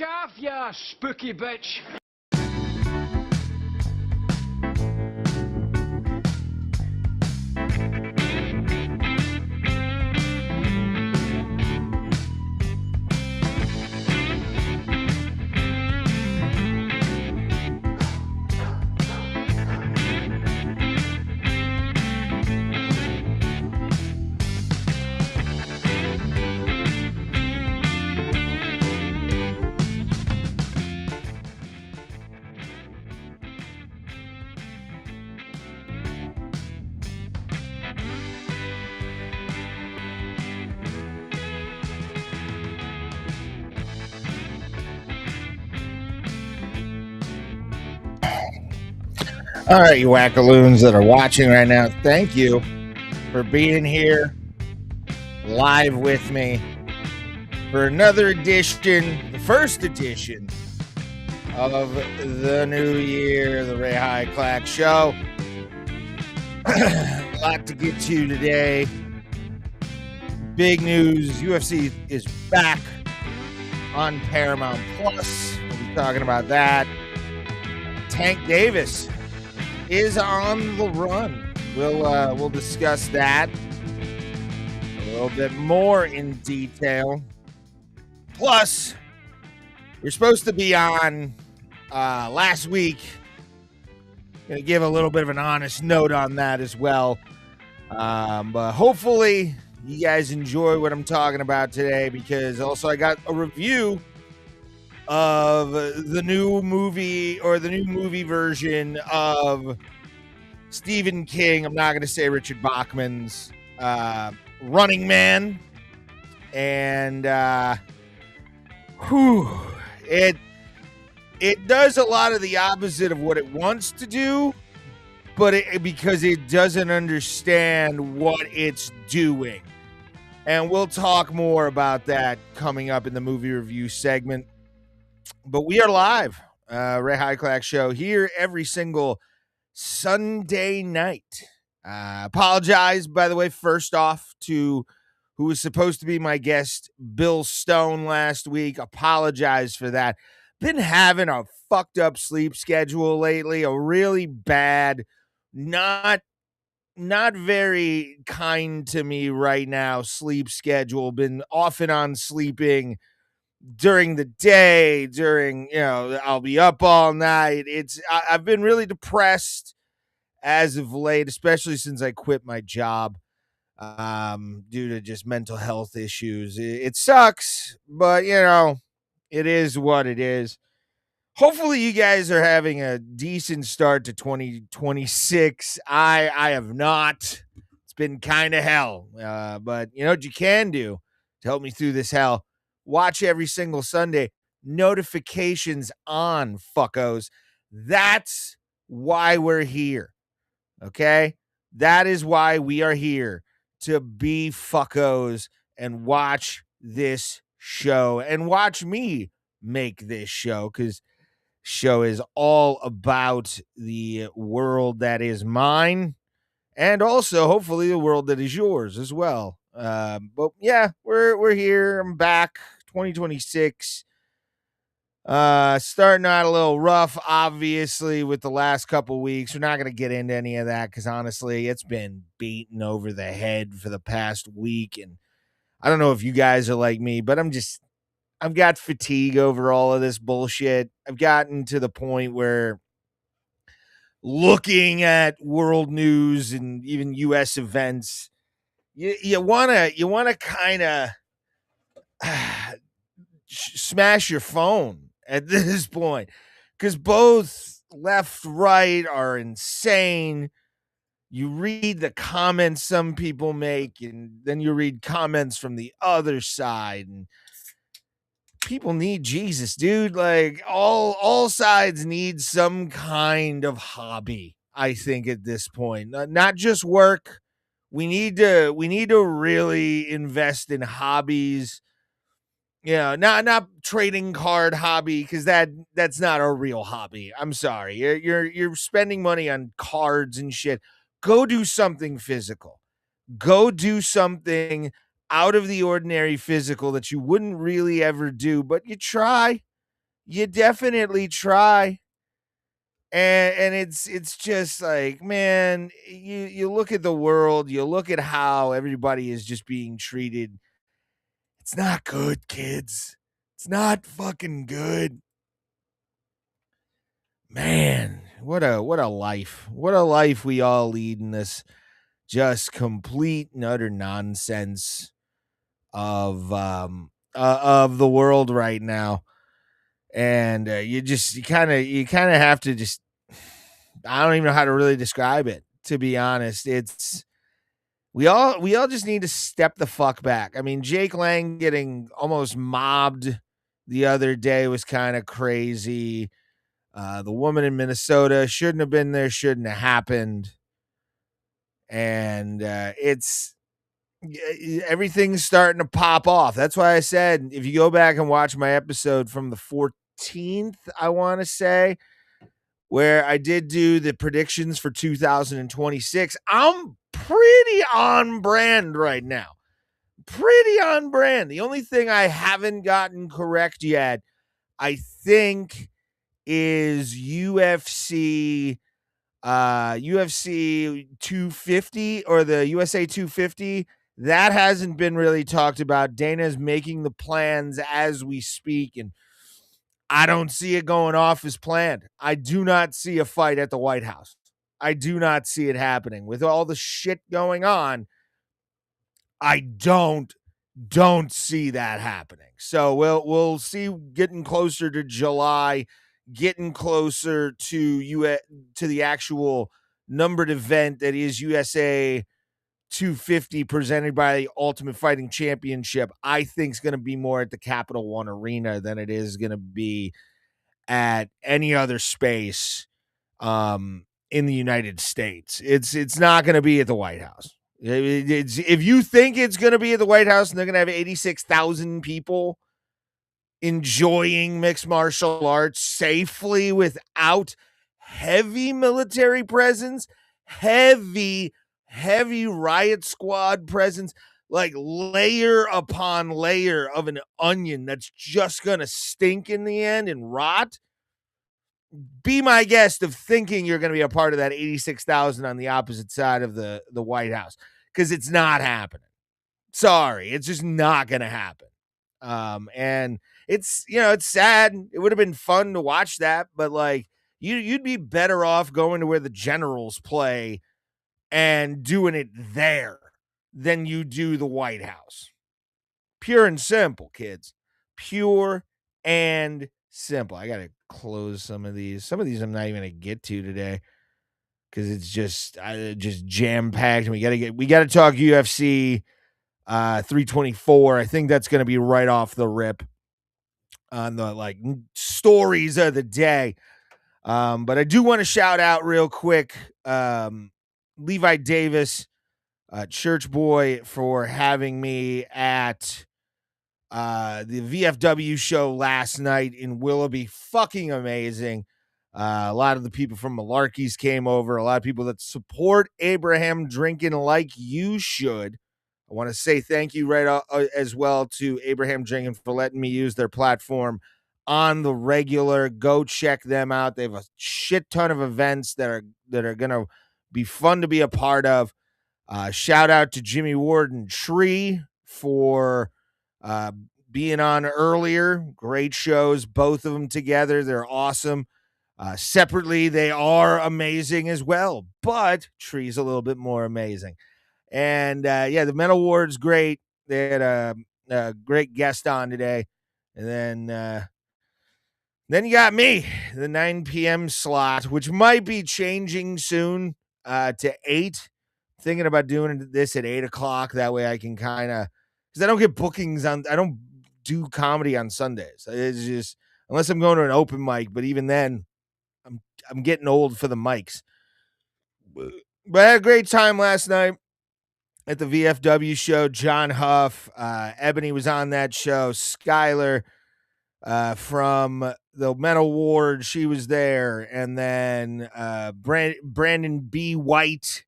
off, you spooky bitch. All right, you wackaloons that are watching right now, thank you for being here live with me for another edition, the first edition of the new year, the Ray Hyclak Show. A lot to get to today. Big news, UFC is back on Paramount Plus. We'll be talking about that. Tank Davis is on the run. We'll discuss that a little bit more in detail. Plus, you're supposed to be on last week. Gonna give a little bit of an honest note on that as well. But hopefully you guys enjoy what I'm talking about today, because also I got a review of the new movie, or the new movie version of Stephen King. I'm not going to say Richard Bachman's Running Man. And it does a lot of the opposite of what it wants to do, but because it doesn't understand what it's doing. And we'll talk more about that coming up in the movie review segment. But we are live, Ray Hyclak Show, here every single Sunday night. Apologize, by the way, first off, to who was supposed to be my guest, Bill Stone, last week. Apologize for that. Been having a fucked up sleep schedule lately, a really bad, not very kind to me right now sleep schedule. Been off and on sleeping during the day, I'll be up all night. I've been really depressed as of late, especially since I quit my job due to just mental health issues. It sucks, but it is what it is. Hopefully you guys are having a decent start to 2026. I have not. It's been kind of hell. But you know what you can do to help me through this hell? Watch every single Sunday. Notifications on, fuckos. That's why we're here. Okay? That is why we are here, to be fuckos and watch this show and watch me make this show, because show is all about the world that is mine, and also hopefully the world that is yours as well. But yeah, we're here. I'm back. 2026. Starting out a little rough, obviously, with the last couple weeks. We're not going to get into any of that, because honestly, it's been beaten over the head for the past week. And I don't know if you guys are like me, but I've got fatigue over all of this bullshit. I've gotten to the point where looking at world news and even U.S. events, you wanna kind of smash your phone at this point, because both left, right are insane. You read the comments some people make, and then you read comments from the other side, and people need Jesus, dude. Like all sides need some kind of hobby, I think, at this point. Not just work. We need to really invest in hobbies. Not trading card hobby, because that's not a real hobby. I'm sorry. You're spending money on cards and shit. Go do something physical. Go do something out of the ordinary physical that you wouldn't really ever do, but you try. you definitely try. And it's just like, man, you look at the world, you look at how everybody is just being treated. It's not good, kids. It's not fucking good. Man, what a life. What a life we all lead in this just complete and utter nonsense of the world right now. And you kind of have to just, I don't even know how to really describe it, to be honest. It's we all just need to step the fuck back. I mean, Jake Lang getting almost mobbed the other day was kind of crazy. The woman in Minnesota shouldn't have been there, shouldn't have happened. And everything's starting to pop off. That's why I said, if you go back and watch my episode from the 14th, I want to say, where I did do the predictions for 2026, I'm pretty on brand right now. Pretty on brand. The only thing I haven't gotten correct yet, I think, is UFC 250 or the USA 250. That hasn't been really talked about. Dana's making the plans as we speak, and I don't see it going off as planned. I do not see a fight at the White House. I do not see it happening. With all the shit going on, I don't see that happening. So we'll see, getting closer to July, getting closer to the actual numbered event that is USA 250 presented by the Ultimate Fighting Championship. I think is going to be more at the Capital One Arena than it is going to be at any other space in the United States. It's not going to be at the White House. If you think it's going to be at the White House and they're going to have 86,000 people enjoying mixed martial arts safely without heavy military presence, heavy riot squad presence, like layer upon layer of an onion that's just going to stink in the end and rot, be my guest of thinking you're going to be a part of that 86,000 on the opposite side of the White House, because it's not happening. Sorry, it's just not going to happen. And it's, it's sad. It would have been fun to watch that, but like you'd be better off going to where the Generals play and doing it there than you do the White House. Pure and simple, kids. Pure and simple. I got to close some of these. Some of these I'm not even going to get to today because it's just jam packed. We got to talk UFC 324. I think that's going to be right off the rip on the stories of the day. But I do want to shout out real quick Levi Davis, Church Boy, for having me at the VFW show last night in Willoughby. Fucking amazing. A lot of the people from Malarkey's came over. A lot of people that support Abraham Drinking like you should. I want to say thank you as well to Abraham Drinking for letting me use their platform on the regular. Go check them out. They have a shit ton of events that are going to be fun to be a part of. Shout out to Jimmy Ward and Tree for being on earlier. Great shows, both of them together. They're awesome. Separately, they are amazing as well, but Tree's a little bit more amazing. And the Men Award's great. They had a great guest on today. And then you got me, the 9 p.m. slot, which might be changing soon to 8. Thinking about doing this at 8 o'clock. That way I can kind of, because I don't get bookings I don't do comedy on Sundays. It's just, unless I'm going to an open mic, but even then I'm getting old for the mics. But I had a great time last night at the VFW show. John Huff, Ebony was on that show. Skylar from the Men Award, she was there. And then Brandon B. White,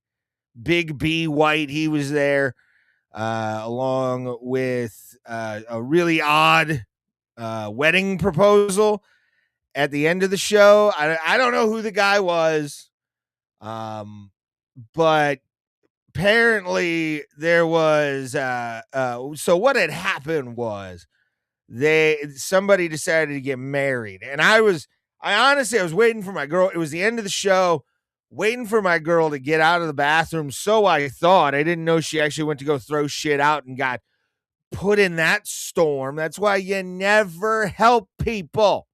Big B. White, he was there, along with a really odd wedding proposal. at the end of the show, I don't know who the guy was, but apparently there was so what had happened was somebody decided to get married, and I honestly was waiting for my girl. It was the end of the show, waiting for my girl to get out of the bathroom. So I thought. I didn't know she actually went to go throw shit out and got put in that storm. That's why you never help people.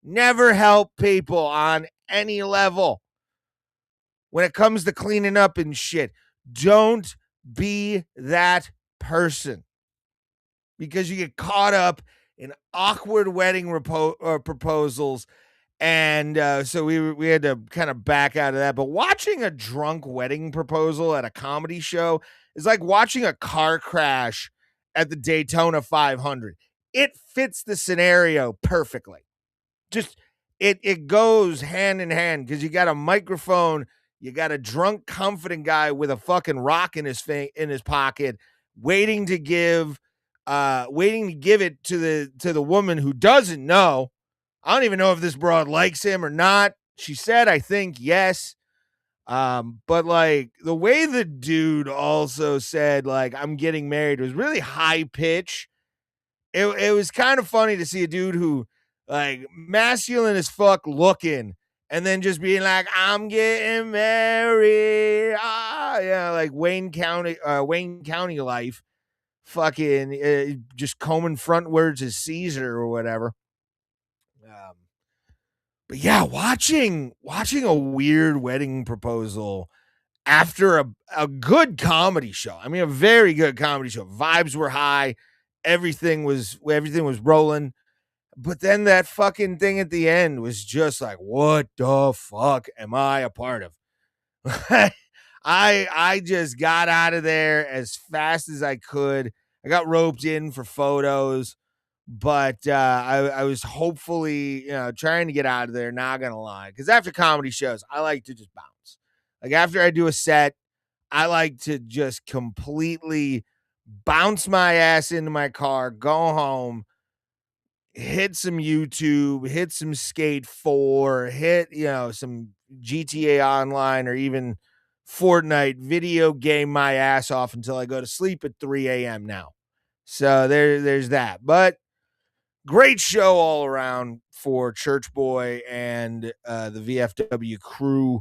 Never help people on any level. When it comes to cleaning up and shit, don't be that person, because you get caught up in awkward wedding proposals. And so we had to kind of back out of that. But watching a drunk wedding proposal at a comedy show is like watching a car crash at the Daytona 500. It fits the scenario perfectly. Just it goes hand in hand, because you got a microphone, you got a drunk, confident guy with a fucking rock in his pocket, waiting to give it to the woman who doesn't know. I don't even know if this broad likes him or not. She said, I think, yes. But like the way the dude also said, like, I'm getting married, was really high pitch. It was kind of funny to see a dude who, like, masculine as fuck looking, and then just being like, I'm getting married. Yeah, like Wayne County life. Fucking just combing frontwards as Caesar or whatever. But yeah, watching a weird wedding proposal after a good comedy show. I mean, a very good comedy show. Vibes were high. Everything was rolling. But then that fucking thing at the end was just like, what the fuck am I a part of? I just got out of there as fast as I could. I got roped in for photos, but I was hopefully, trying to get out of there, not gonna lie. Because after comedy shows, I like to just bounce. Like after I do a set, I like to just completely bounce my ass into my car, go home, hit some YouTube, hit some Skate 4, hit, some GTA Online or even Fortnite, video game my ass off until I go to sleep at 3 a.m. now. So there's that. But great show all around for Church Boy and the VFW crew.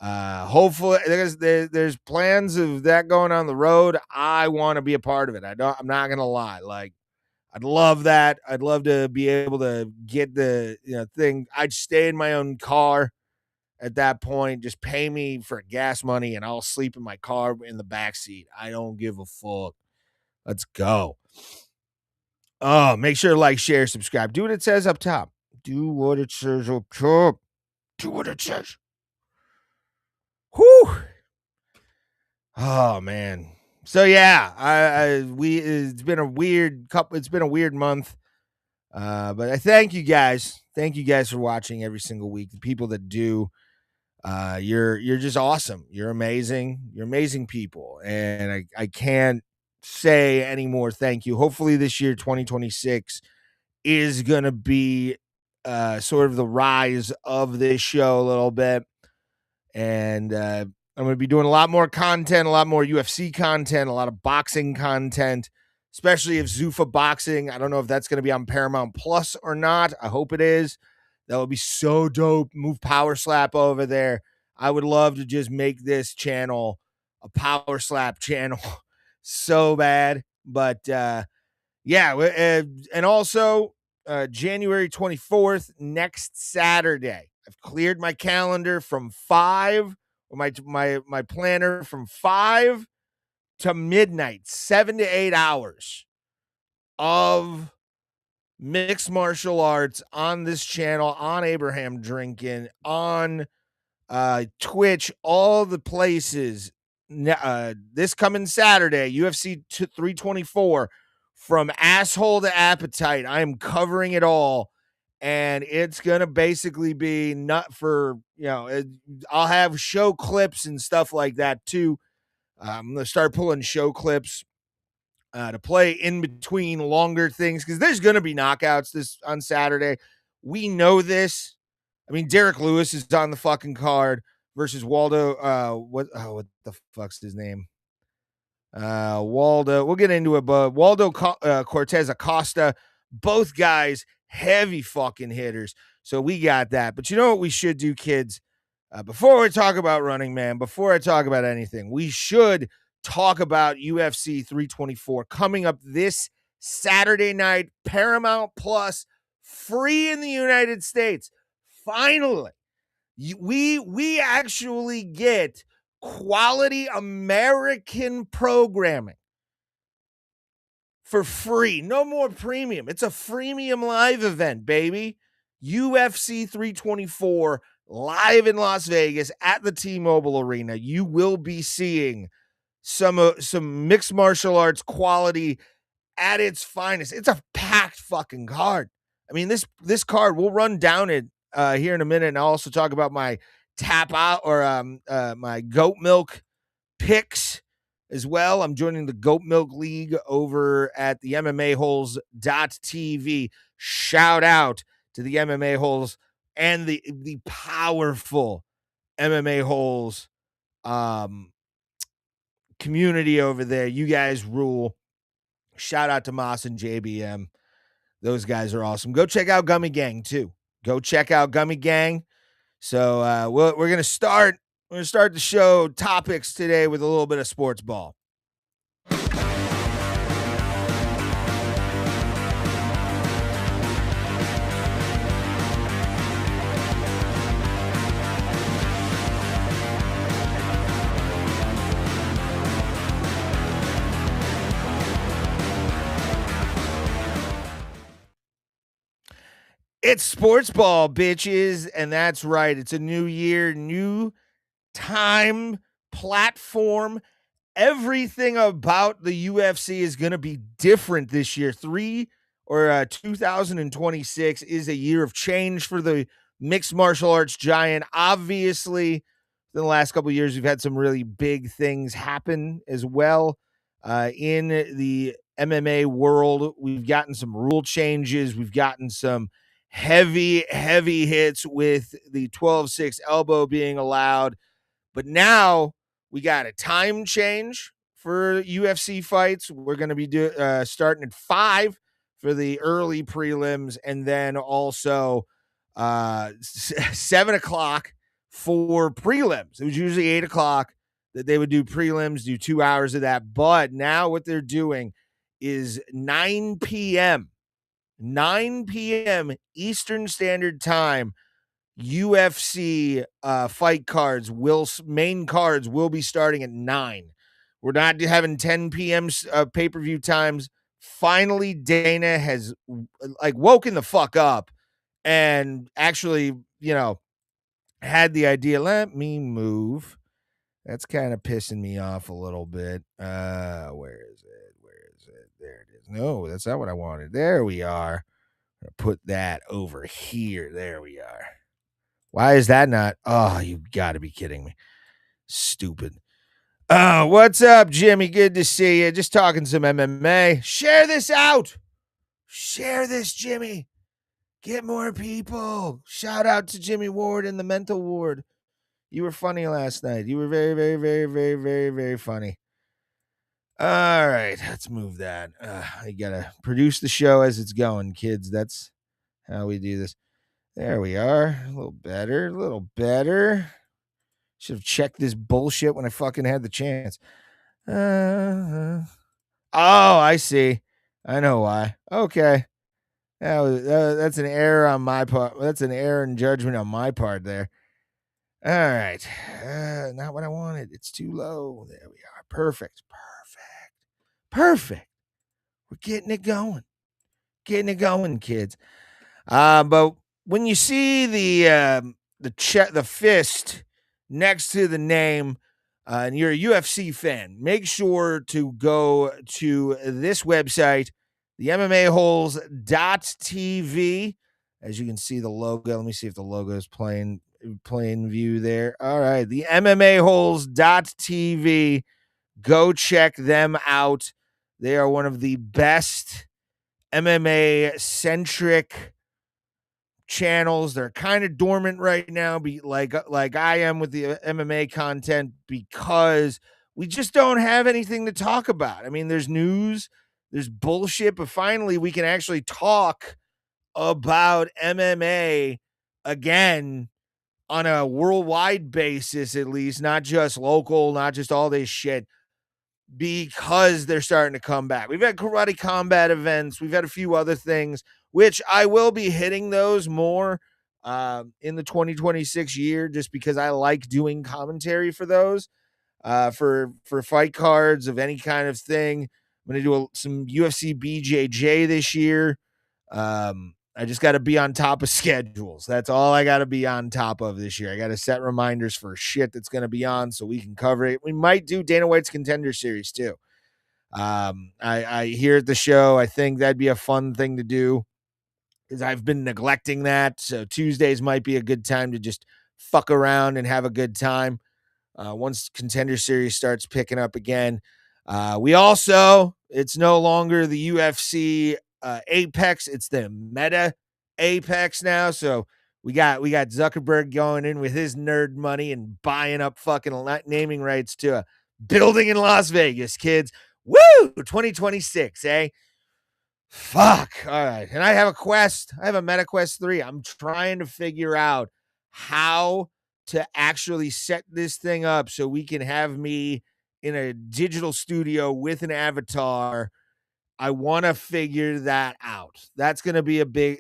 Hopefully there's plans of that going on the road. I want to be a part of it. I'm not going to lie. Like, I'd love that. I'd love to be able to get the thing. I'd stay in my own car at that point. Just pay me for gas money and I'll sleep in my car in the back seat. I don't give a fuck. Let's go. Oh, make sure to like, share, subscribe. Do what it says up top. Do what it says up top. Do what it says. Whew. Oh man. So yeah, it's been a weird month. But I thank you guys. Thank you guys for watching every single week. The people that do, you're just awesome. You're amazing. You're amazing people. And I can't say any more thank you. Hopefully this year, 2026, is going to be sort of the rise of this show a little bit. And I'm going to be doing a lot more content, a lot more UFC content, a lot of boxing content, especially if Zuffa Boxing. I don't know if that's going to be on Paramount Plus or not. I hope it is. That would be so dope. Move Power Slap over there. I would love to just make this channel a Power Slap channel so bad. But and also January 24th, next Saturday. I've cleared my calendar from 5, or my planner from 5 to midnight, 7 to 8 hours of mixed martial arts on this channel, on Abraham Drinking, on Twitch, all the places. This coming Saturday, UFC 324, from asshole to appetite. I am covering it all. And it's going to basically be not for, I'll have show clips and stuff like that too. I'm going to start pulling show clips to play in between longer things, because there's going to be knockouts this on Saturday. We know this. I mean, Derrick Lewis is on the fucking card versus Waldo. What the fuck's his name? Waldo. We'll get into it, but Waldo Cortes-Acosta, both guys, heavy fucking hitters. So we got that. But you know what we should do, kids? Before we talk about Running Man, before I talk about anything, we should talk about UFC 324 coming up this Saturday night, Paramount Plus, free in the United States. Finally, we actually get quality American programming for free. No more premium. It's a freemium live event, baby. UFC 324 live in Las Vegas at the T-Mobile Arena. You will be seeing some mixed martial arts quality at its finest. It's a packed fucking card. I mean, this card, we'll run down it here in a minute, and I'll also talk about my tap out or my goat milk picks as well. I'm joining the Goat Milk League over at the MMAholes.tv. Shout out to the MMA Holes and the powerful MMA Holes community over there. You guys rule. Shout out to Moss and JBM. Those guys are awesome. Go check out Gummy Gang too. Go check out Gummy Gang. So we're gonna start. We're gonna start the show topics today with a little bit of sports ball. It's sports ball, bitches, and that's right. It's a new year, new time, platform. Everything about the UFC is going to be different this year. 2026 is a year of change for the mixed martial arts giant. Obviously, in the last couple of years, we've had some really big things happen as well. In the MMA world, we've gotten some rule changes. We've gotten some heavy hits with the 12-6 elbow being allowed. But now we got a time change for UFC fights. We're going to be starting at 5 for the early prelims, and then also 7 o'clock for prelims. It was usually 8 o'clock that they would do prelims, do 2 hours of that. But now what they're doing is 9 p.m. 9 p.m. Eastern Standard Time, UFC fight cards main cards will be starting at 9. We're not having 10 p.m. Pay-per-view times. Finally, Dana has woken the fuck up and actually, had the idea. Let me move. That's kind of pissing me off a little bit. Where is it? There it is. No, that's not what I wanted. There we are. Put that over here. There we are. Why is that not? Oh, you got to be kidding me. Stupid. What's up, Jimmy? Good to see you. Just talking some MMA. Share this out. Share this, Jimmy. Get more people. Shout out to Jimmy Ward in the mental ward. You were funny last night. You were very, very, very, very, very, very funny. All right, let's move that. I got to produce the show as it's going, kids. That's how we do this. There we are. A little better. Should have checked this bullshit when I fucking had the chance. Oh, I see. I know why. Okay. That's an error on my part. That's an error in judgment on my part there. All right. Not what I wanted. It's too low. There we are. Perfect. We're getting it going. Kids. But when you see the fist next to the name, and you're a UFC fan, make sure to go to this website, the MMAholes.tv. As you can see the logo. Let me see if the logo is plain view there. All right, the MMAholes.tv. Go check them out. They are one of the best MMA-centric channels. They're kind of dormant right now, like I am with the MMA content, because we just don't have anything to talk about. I mean, there's news, there's bullshit, but finally we can actually talk about MMA again on a worldwide basis, at least, not just local, not just all this shit, because they're starting to come back. We've had karate combat events. We've had a few other things, which I will be hitting those more in the 2026 year, just because I like doing commentary for those, for fight cards of any kind of thing. I'm going to do some UFC BJJ this year. I just got to be on top of schedules. That's all I got to be on top of this year. I got to set reminders for shit that's going to be on so we can cover it. We might do Dana White's Contender Series too. I hear at the show, I think that'd be a fun thing to do, because I've been neglecting that. So Tuesdays might be a good time to just fuck around and have a good time. Once Contender Series starts picking up again. We also, it's no longer the UFC Apex, it's the Meta Apex now. So we got Zuckerberg going in with his nerd money and buying up fucking naming rights to a building in Las Vegas, kids. Woo! 2026, eh? Fuck. All right. And I have a quest. I have a Meta Quest 3. I'm trying to figure out how to actually set this thing up so we can have me in a digital studio with an avatar. I want to figure that out. That's going to be a big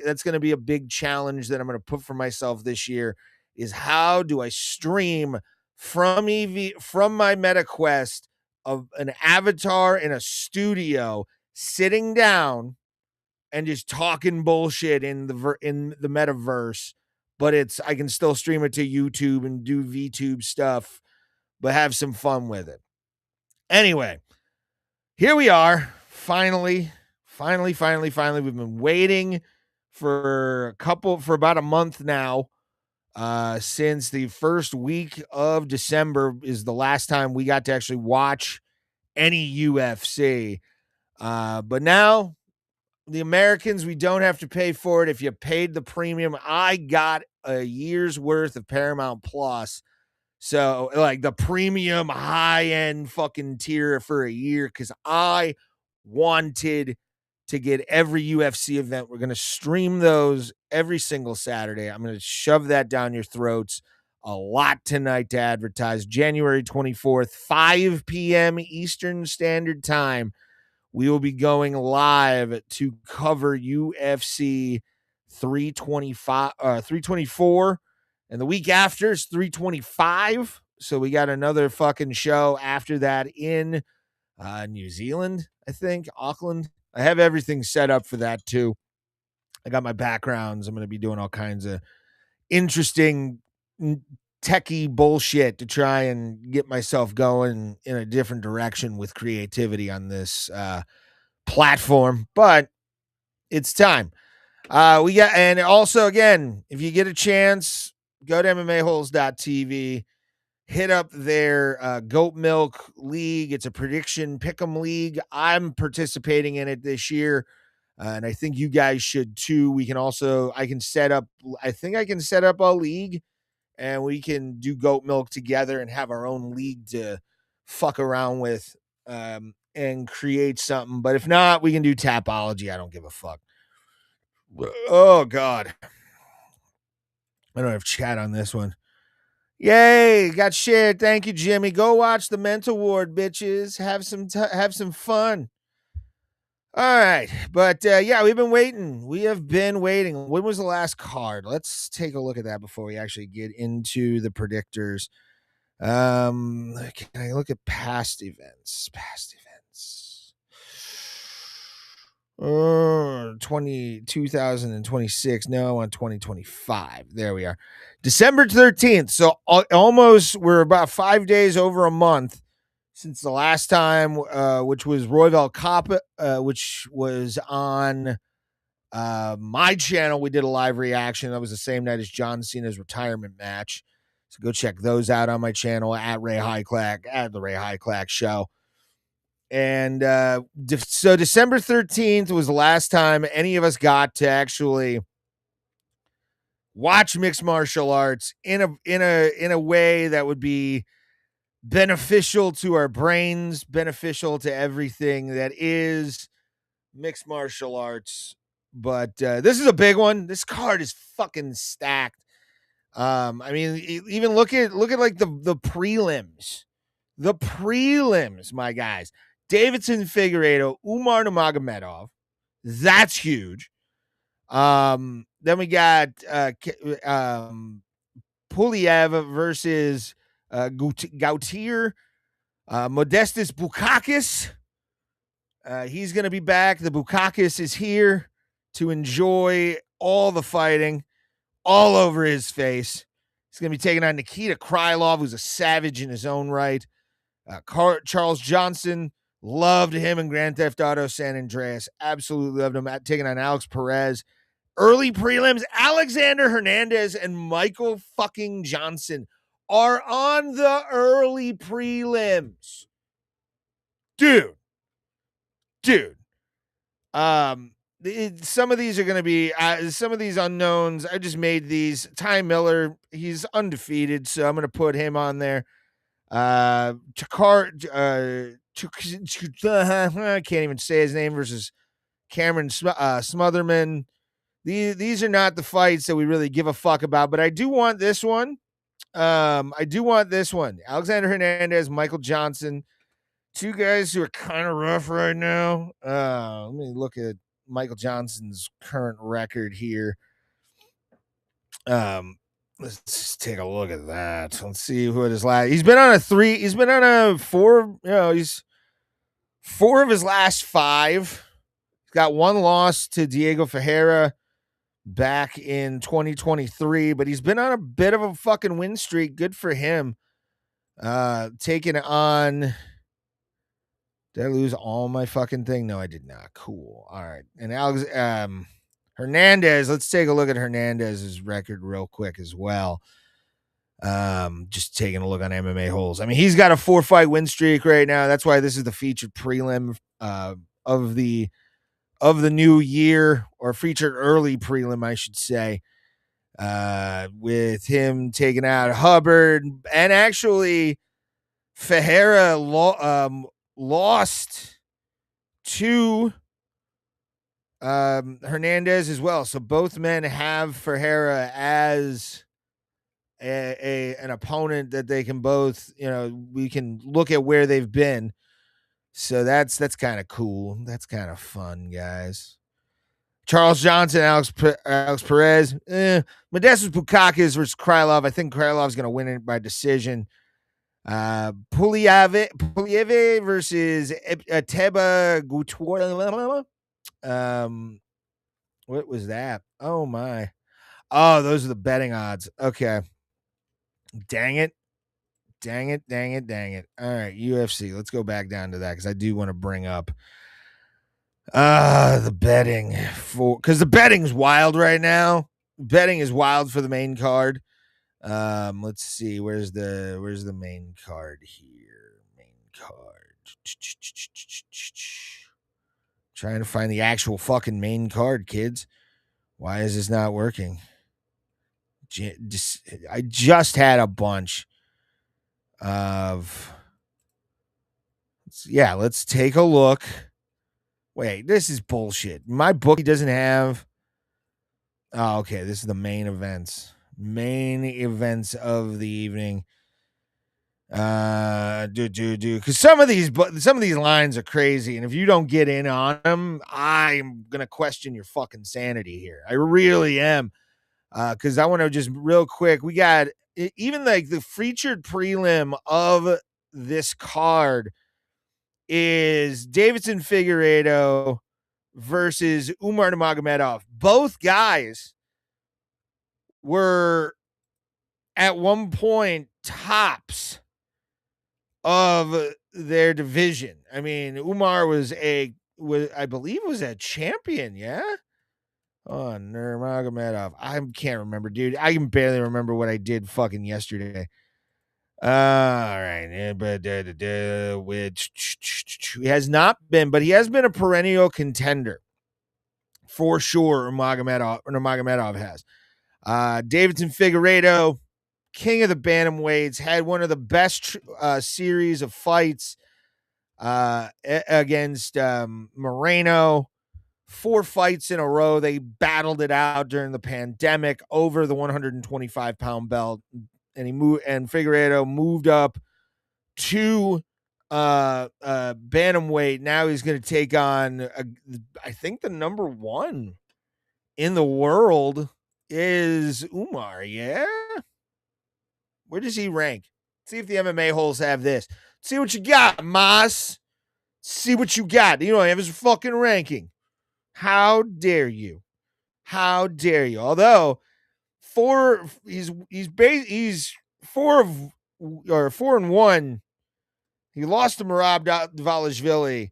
challenge that I'm going to put for myself this year, is how do I stream from my Meta Quest of an avatar in a studio, sitting down and just talking bullshit in the metaverse, but I can still stream it to YouTube and do VTube stuff, but have some fun with it. Anyway, here we are. Finally, we've been waiting for about a month now, since the first week of December is the last time we got to actually watch any UFC. But now the Americans, we don't have to pay for it. If you paid the premium, I got a year's worth of Paramount Plus. So like the premium high-end fucking tier for a year, because I wanted to get every UFC event. We're going to stream those every single Saturday. I'm going to shove that down your throats a lot tonight to advertise. January 24th, 5 p.m. Eastern Standard Time. We will be going live to cover UFC 324, and the week after is 325. So we got another fucking show after that in New Zealand, I think, Auckland. I have everything set up for that too. I got my backgrounds. I'm going to be doing all kinds of interesting techie bullshit to try and get myself going in a different direction with creativity on this platform, but it's time. And also, again, if you get a chance, go to MMAholes.tv, hit up their Goat Milk League. It's a prediction pick'em league. I'm participating in it this year, and I think you guys should too. I can set up a league, and we can do Goat Milk together and have our own league to fuck around with, and create something. But if not, we can do Tapology. I don't give a fuck. Oh, God. I don't have chat on this one. Yay, got shared. Thank you, Jimmy. Go watch the Mental Ward, bitches. Have some fun. All right. But yeah, we've been waiting. We have been waiting. When was the last card? Let's take a look at that before we actually get into the predictors. Can I look at past events? 2026. No, I want 2025. There we are. December 13th. So we're about 5 days over a month since the last time, which was Royval Cop, which was on my channel. We did a live reaction. That was the same night as John Cena's retirement match. So go check those out on my channel at Ray Hyclak, at the Ray Hyclak Show. And so December 13th was the last time any of us got to actually watch mixed martial arts in a way that would be beneficial to our brains, beneficial to everything that is mixed martial arts. But this is a big one. This card is fucking stacked. I mean, even look at like the prelims. The prelims, my guys. Deiveson, Figueiredo, Umar Nurmagomedov. That's huge. Then we got Pulev versus Gautier. Modestus Bukauskas. He's going to be back. The Bukauskas is here to enjoy all the fighting all over his face. He's going to be taking on Nikita Krylov, who's a savage in his own right. Charles Johnson, loved him in Grand Theft Auto San Andreas. Absolutely loved him. Taking on Alex Perez. Early prelims, Alexander Hernandez and Michael fucking Johnson are on the early prelims. Dude. Some of these are going to be some of these unknowns. I just made these. Ty Miller, he's undefeated, so I'm going to put him on there. I can't even say his name, versus Cameron Smotherman. These are not the fights that we really give a fuck about, but I do want this one. Alexander Hernandez, Michael Johnson, two guys who are kind of rough right now. Let me look at Michael Johnson's current record here. Let's just take a look at that. Let's see what his last. He's been on a 4. He's 4 of his last 5. He's got 1 loss to Diego Ferreira back in 2023, but he's been on a bit of a fucking win streak. Good for him. Taking on. Did I lose all my fucking thing? No, I did not. Cool. All right. And Hernandez, let's take a look at Hernandez's record real quick as well. Just taking a look on MMA Holes. I mean, he's got a 4-fight win streak right now. That's why this is the featured prelim of the new year, or featured early prelim, I should say. With him taking out Hubbard, and actually Ferreira lost to Hernandez as well. So both men have Ferreira as an opponent that they can both, we can look at where they've been. So that's kind of cool. That's kind of fun, guys. Charles Johnson, Alex Perez, Modestus Bukauskas versus Krylov. I think Krylov's going to win it by decision. Pulev versus Teba Gutwala. What was that? Oh my. Oh, those are the betting odds. Okay. Dang it. All right, UFC. Let's go back down to that, because I do want to bring up the betting, because the betting's wild right now. Betting is wild for the main card. Let's see. Where's the main card here? Trying to find the actual fucking main card, kids. Why is this not working? I just had a bunch of. Yeah, let's take a look. Wait, this is bullshit. My bookie doesn't have. Oh, okay. This is the main events. Main events of the evening. Because some of these lines are crazy, and if you don't get in on them, I'm gonna question your fucking sanity here. I really am. Because I want to just real quick. We got even like the featured prelim of this card is Deiveson Figueiredo versus Umar Nurmagomedov. Both guys were at one point tops of their division. I mean, Umar was I believe was a champion, yeah? Oh, Nurmagomedov. I can't remember, dude. I can barely remember what I did fucking yesterday. All right. Which he has not been, but he has been a perennial contender for sure. Nurmagomedov has. Deiveson Figueiredo, king of the bantamweights, had one of the best series of fights against Moreno. 4 fights in a row. They battled it out during the pandemic over the 125-pound belt, and Figueiredo moved up to bantamweight. Now he's going to take on, I think the number 1 in the world is Umar. Yeah, where does he rank? See if the MMA holes have this. See what you got, Mas. See what you got. You don't have his fucking ranking. How dare you? How dare you? Although he's 4-1. He lost to Merab Dvalishvili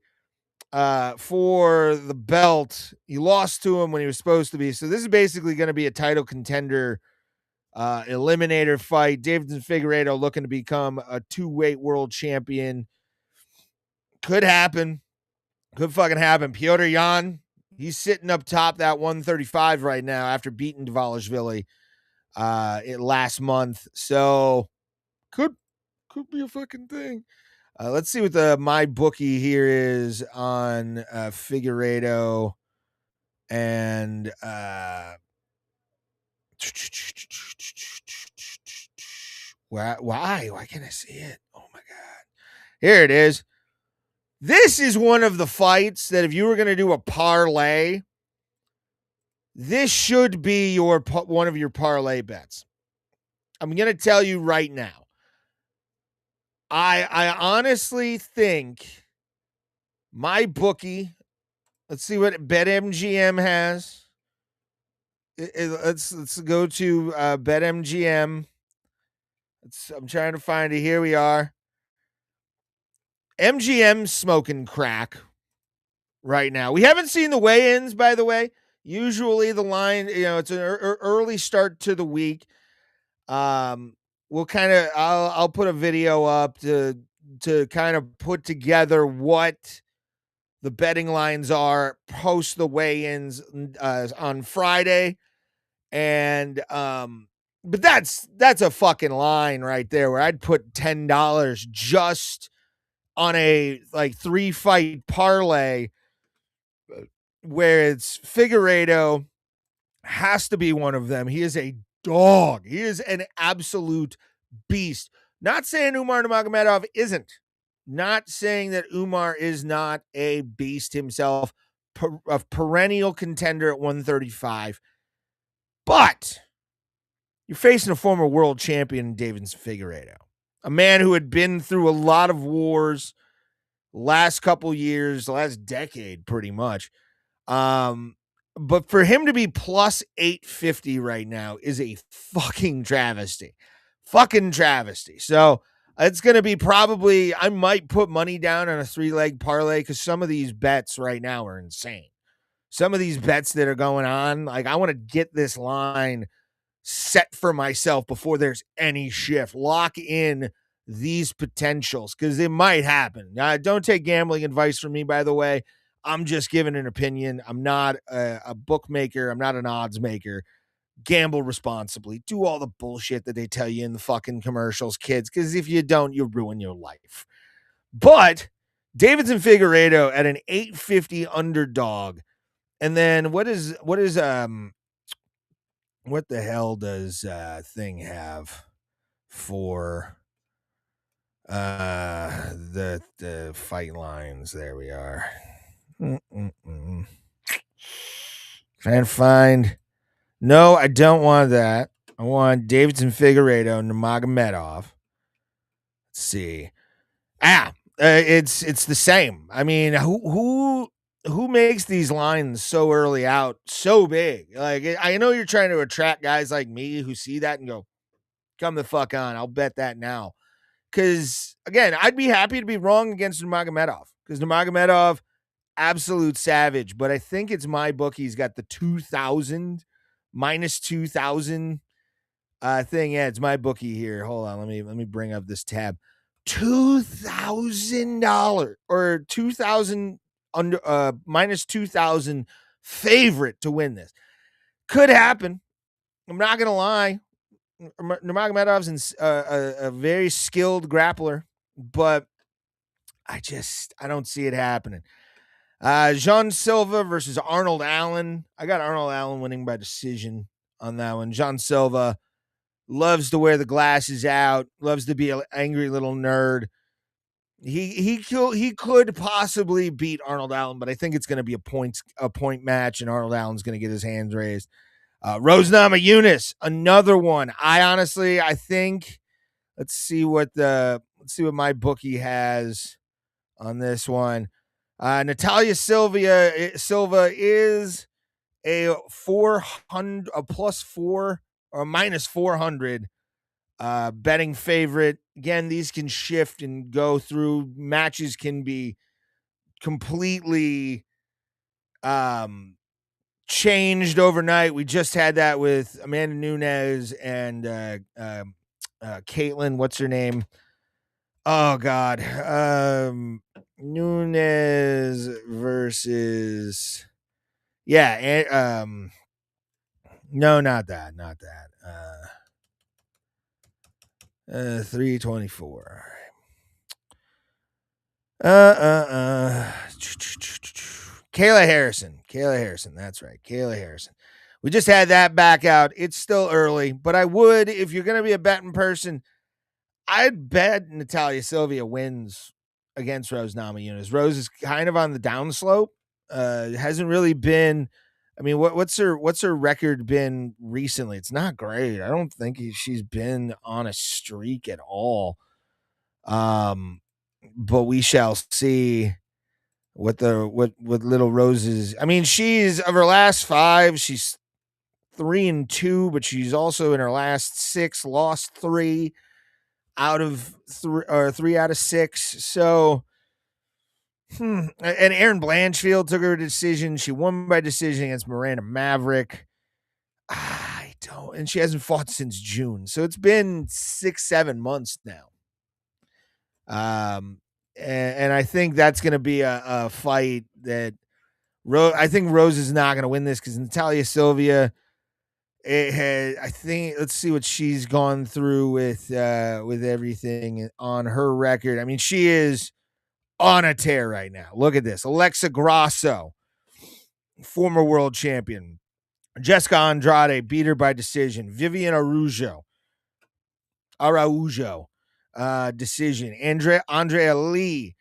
for the belt. He lost to him when he was supposed to be. So this is basically going to be a title contender eliminator fight. Deiveson Figueiredo looking to become a 2-weight world champion. Could happen. Could fucking happen. Petr Yan, he's sitting up top that 135 right now after beating Dvalishvili last month. So could be a fucking thing. Let's see what my bookie here is on Figueiredo and why can't I see it? Oh my god. Here it is. This is one of the fights that if you were going to do a parlay, this should be one of your parlay bets. I'm going to tell you right now. I honestly think my bookie, let's see what BetMGM has. Let's go to BetMGM. I'm trying to find it. Here we are. MGM smoking crack right now. We haven't seen the weigh-ins, by the way. Usually the line, it's an early start to the week. We'll kind of, I'll put a video up to kind of put together what the betting lines are post the weigh-ins on Friday. And, but that's a fucking line right there where I'd put $10 just on a 3-fight parlay where it's Figueiredo has to be one of them. He is a dog. He is an absolute beast. Not saying Umar Nurmagomedov isn't. Not saying that Umar is not a beast himself, a perennial contender at 135. But you're facing a former world champion, Deiveson Figueiredo, a man who had been through a lot of wars last couple years, the last decade, pretty much. But for him to be plus 850 right now is a fucking travesty. Fucking travesty. So it's going to be probably, I might put money down on a 3-leg parlay because some of these bets right now are insane. Some of these bets that are going on, I want to get this line set for myself before there's any shift. Lock in these potentials because it might happen. Now, don't take gambling advice from me, by the way. I'm just giving an opinion. I'm not a bookmaker. I'm not an odds maker. Gamble responsibly. Do all the bullshit that they tell you in the fucking commercials, kids, because if you don't, you'll ruin your life. But Deiveson Figueiredo at an 850 underdog. And then what the hell does thing have for the fight lines? There we are. Trying to find. No, I don't want that. I want Deiveson Figueiredo, Nurmagomedov. Let's see. It's the same. I mean, who makes these lines so early out so big? I know you're trying to attract guys like me who see that and go, come the fuck on. I'll bet that now. Because, again, I'd be happy to be wrong against Nurmagomedov. Because Nurmagomedov, absolute savage. But I think it's my bookie's got the 2,000, minus 2,000 thing. Yeah, it's my bookie here. Hold on. Let me bring up this tab. $2,000 or 2,000 under minus 2,000 favorite to win this. Could happen. I'm not gonna lie. Nurmagomedov's a very skilled grappler, but I don't see it happening. Jean Silva versus Arnold Allen. I got Arnold Allen winning by decision on that one. Jean Silva loves to wear the glasses out, loves to be an angry little nerd. He could possibly beat Arnold Allen, but I think it's going to be a point match, and Arnold Allen's going to get his hands raised. Rose Namajunas, another one. I think. Let's see what my bookie has on this one. Natalia Silva is a 400, a +4 or -400 betting favorite. Again, these can shift and go through. Matches can be completely changed overnight. We just had that with Amanda Nunes and Caitlin. What's her name? Oh God, Nunes versus no, not that. 324. Kayla Harrison. That's right. Kayla Harrison. We just had that back out. It's still early, but I would, if you're going to be a betting person, I'd bet Natalia Silva wins against Rose Namajunas. Rose is kind of on the downslope. Hasn't really been. I mean, what's her record been recently? It's not great. I don't think she's been on a streak at all. But we shall see what little Rose's. I mean, she's of her last 5, she's 3-2, but she's also in her last 6 lost 3 out of 3 out of 6. So, and Erin Blanchfield took her decision. She won by decision against Miranda Maverick. And she hasn't fought since June. So it's been 6-7 months now. And I think that's going to be a fight that I think Rose is not going to win this because Natalia Silva. Let's see what she's gone through with everything on her record. I mean, she is on a tear right now. Look at this. Alexa Grasso, former world champion. Jessica Andrade beat her by decision. Vivian Araujo, decision. Andrea Lee,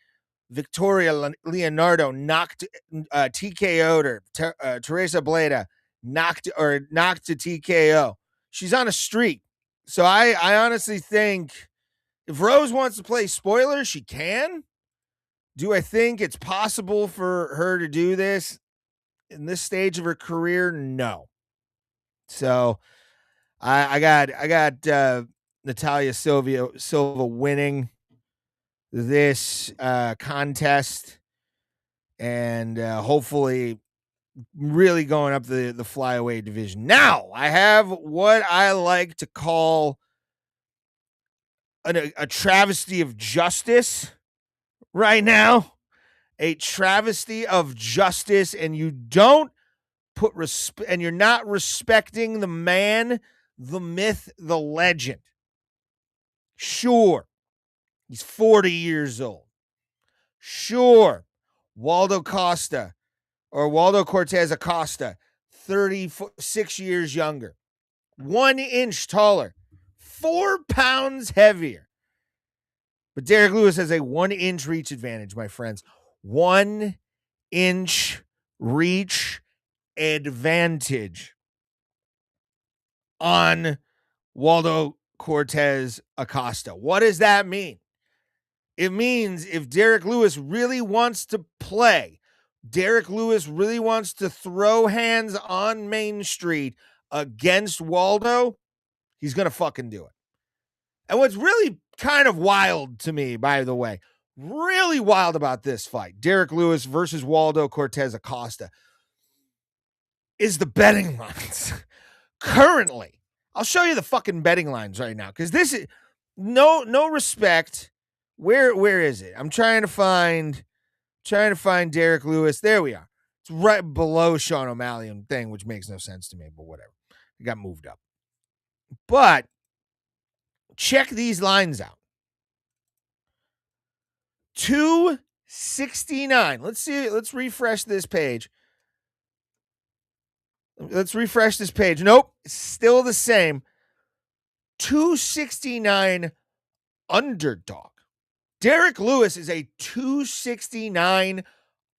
Victoria Leonardo knocked TKO'd her. Teresa Bleda knocked to TKO. She's on a streak. So I honestly think if Rose wants to play spoiler, she can. Do I think it's possible for her to do this in this stage of her career? No. So I got Natalia Silva winning this contest and hopefully really going up the flyweight division. Now I have what I like to call a travesty of justice right now. A travesty of justice, and you don't put respect, and you're not respecting the man, the myth, the legend. Sure, he's 40 years old. Sure, Waldo Cortes-Acosta, 36 years younger, 1 inch taller, 4 pounds heavier. But Derrick Lewis has a 1 inch reach advantage, my friends. 1 inch reach advantage on Waldo Cortes-Acosta. What does that mean? It means if Derrick Lewis really wants to play, Derrick Lewis really wants to throw hands on Main Street against Waldo, he's going to fucking do it. And what's really kind of wild to me, by the way, really wild about this fight, Derrick Lewis versus Waldo Cortes-Acosta, is the betting lines. Currently, I'll show you the fucking betting lines right now because this is no respect. Where is it? I'm trying to find Derrick Lewis. There we are. It's right below Sean O'Malley and thing, which makes no sense to me, but whatever. It got moved up. But check these lines out. 269. Let's see. Let's refresh this page. Nope. Still the same. 269 underdog. Derrick Lewis is a 269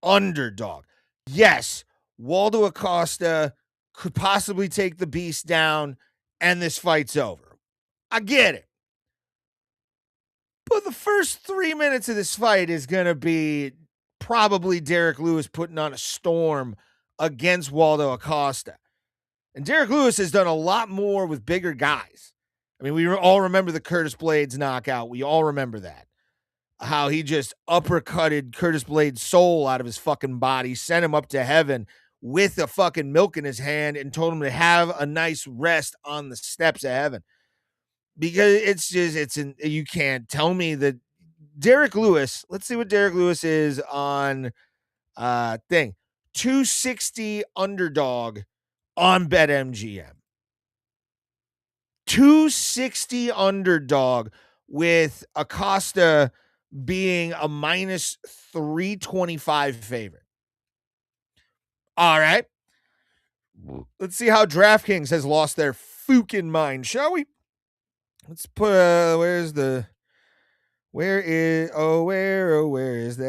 underdog. Yes, Waldo Acosta could possibly take the beast down and this fight's over. I get it. But the first 3 minutes of this fight is going to be probably Derrick Lewis putting on a storm against Waldo Acosta. And Derrick Lewis has done a lot more with bigger guys. I mean, we all remember the Curtis Blades knockout. We all remember that. How he just uppercutted Curtis Blades' soul out of his fucking body, sent him up to heaven with a fucking milk in his hand and told him to have a nice rest on the steps of heaven. Because you can't tell me that Derrick Lewis, let's see what Derrick Lewis is on 260 underdog on BetMGM. 260 underdog with Acosta being a minus 325 favorite. All right. Let's see how DraftKings has lost their fucking mind, shall we? Let's put where is that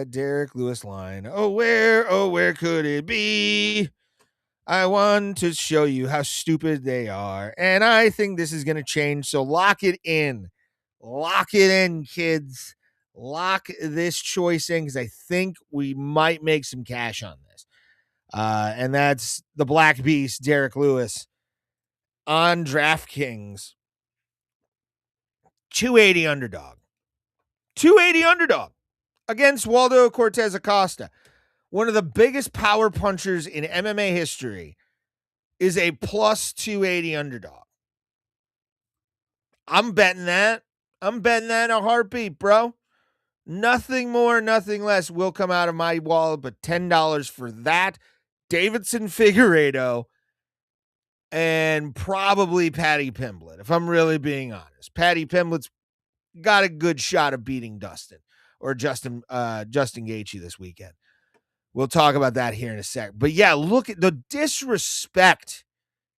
Derrick Lewis line? Where could it be? I want to show you how stupid they are. And I think this is going to change. So lock it in. Lock it in, kids. Lock this choice in because I think we might make some cash on this. And that's the Black Beast, Derrick Lewis, on DraftKings. 280 underdog. 280 underdog against Waldo Cortes-Acosta. One of the biggest power punchers in MMA history is a plus 280 underdog. I'm betting that. I'm betting that in a heartbeat, bro. Nothing more, nothing less will come out of my wallet but $10 for that. Deiveson Figueiredo and probably Paddy Pimblett, if I'm really being honest. Paddy Pimblett's got a good shot of beating Justin Gaethje this weekend. We'll talk about that here in a sec. But yeah, look at the disrespect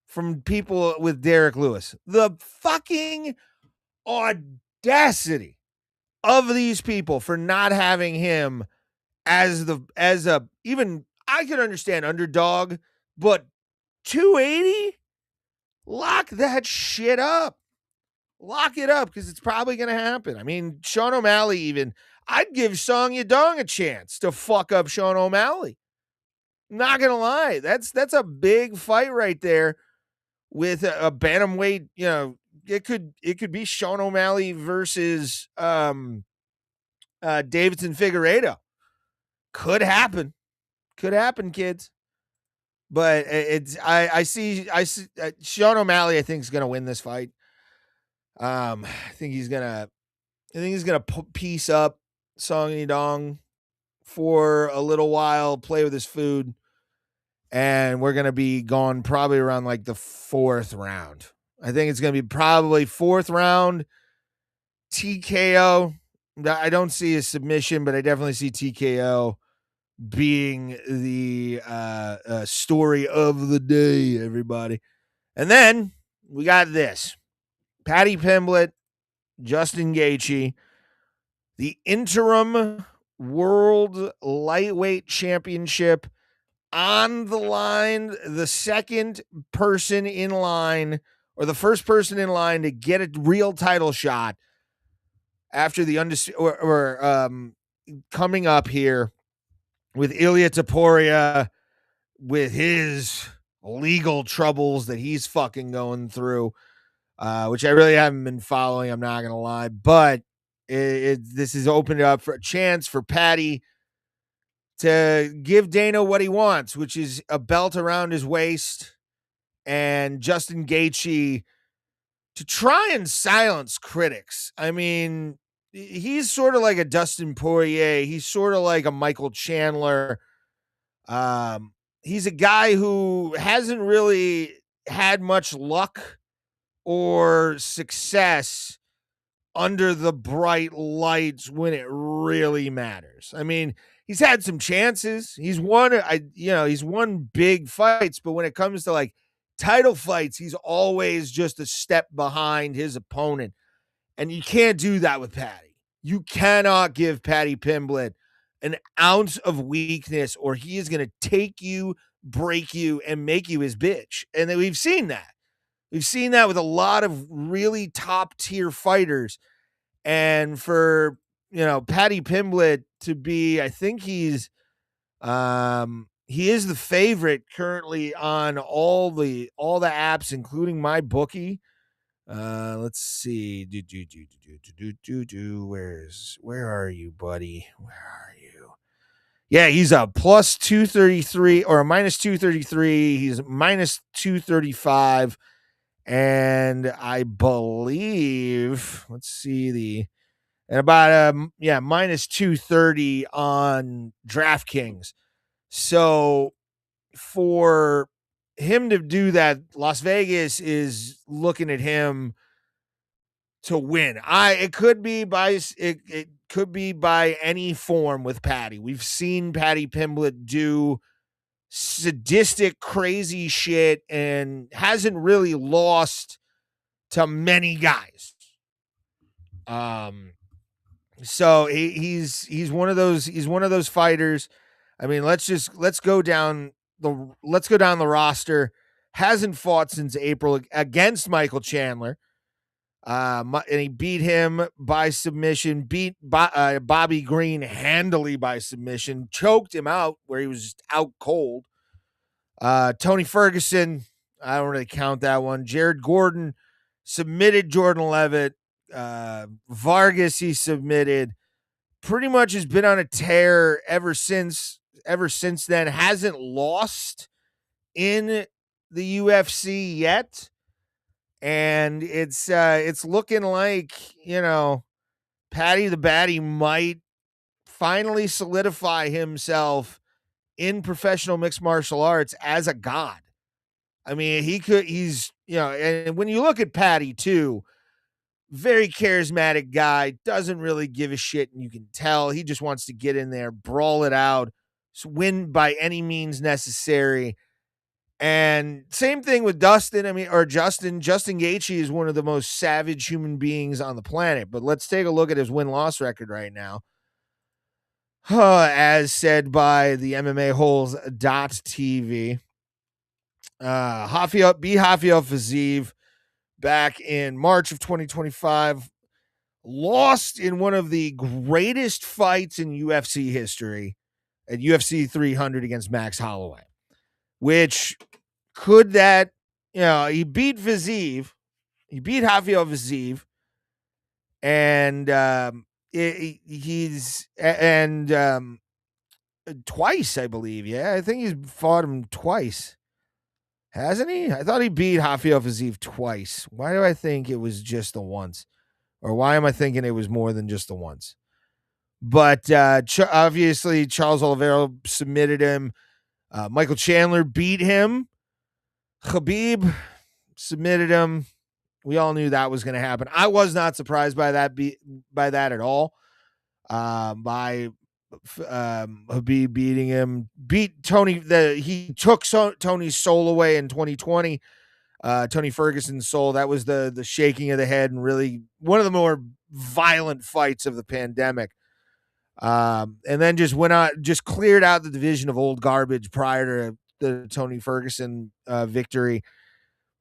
from people with Derrick Lewis. The fucking audacity of these people for not having him as a even I could understand underdog, but 280? Lock that shit up. Lock it up because it's probably going to happen. I mean, Sean O'Malley even, I'd give Song Yadong a chance to fuck up Sean O'Malley. Not going to lie. That's a big fight right there with a bantamweight, you know, it could be Sean O'Malley versus Deiveson Figueiredo. Could happen. Could happen, kids. But I see Sean O'Malley, I think, is going to win this fight. I think he's gonna piece up Song Yadong for a little while, play with his food, and we're gonna be gone probably around like the 4th round. I think it's gonna be probably 4th round TKO. I don't see a submission, but I definitely see TKO being the story of the day, everybody. And then we got this. Paddy Pimblett, Justin Gaethje, the interim world lightweight championship on the line, the second person in line, or the first person in line to get a real title shot after the coming up here with Ilia Topuria with his legal troubles that he's fucking going through. Which I really haven't been following, I'm not going to lie. But this has opened up for a chance for Paddy to give Dana what he wants, which is a belt around his waist, and Justin Gaethje to try and silence critics. I mean, he's sort of like a Dustin Poirier. He's sort of like a Michael Chandler. He's a guy who hasn't really had much luck or success under the bright lights when it really matters. I mean, he's had some chances. He's won big fights, but when it comes to like title fights, he's always just a step behind his opponent. And you can't do that with Paddy. You cannot give Paddy Pimblett an ounce of weakness, or he is going to take you, break you, and make you his bitch. And then we've seen that. We've seen that with a lot of really top tier fighters. And for, Paddy Pimblett to be, I think he is the favorite currently on all the apps, including my bookie. Let's see. Where are you, buddy? Where are you? Yeah, he's a plus 233 or a minus 233. He's minus 235. And I believe, let's see, and about minus 230 on DraftKings. So for him to do that, Las Vegas is looking at him to win. It could be by any form with Paddy. We've seen Paddy Pimblett do sadistic, crazy shit and hasn't really lost to many guys. So he's one of those fighters. I mean, let's go down the roster. Hasn't fought since April against Michael Chandler. And he beat him by submission, beat Bobby Green handily by submission, choked him out where he was just out cold. Tony Ferguson, I don't really count that one. Jared Gordon submitted Jordan Levitt. Vargas, he submitted. Pretty much has been on a tear ever since then. Hasn't lost in the UFC yet. And it's looking like, Paddy the Baddy might finally solidify himself in professional mixed martial arts as a god. I mean, and when you look at Paddy too, very charismatic guy, doesn't really give a shit, and you can tell he just wants to get in there, brawl it out, win by any means necessary. And same thing with Justin Gaethje is one of the most savage human beings on the planet. But let's take a look at his win-loss record right now. As said by the MMAholes.tv. Rafael Fiziev back in March of 2025 lost in one of the greatest fights in UFC history at UFC 300 against Max Holloway, which he beat Fiziev, he beat Rafael Fiziev, and twice, I believe. Yeah, I think he's fought him twice. Hasn't he? I thought he beat Rafael Fiziev twice. Why do I think it was just the once? Or why am I thinking it was more than just the once? But obviously, Charles Oliveira submitted him. Michael Chandler beat him. Khabib submitted him. We all knew that was going to happen. I was not surprised by that at all. By Khabib beating him, beat Tony. He took Tony's soul away in 2020. Tony Ferguson's soul. That was the shaking of the head, and really one of the more violent fights of the pandemic. And then just cleared out the division of old garbage prior to the Tony Ferguson victory.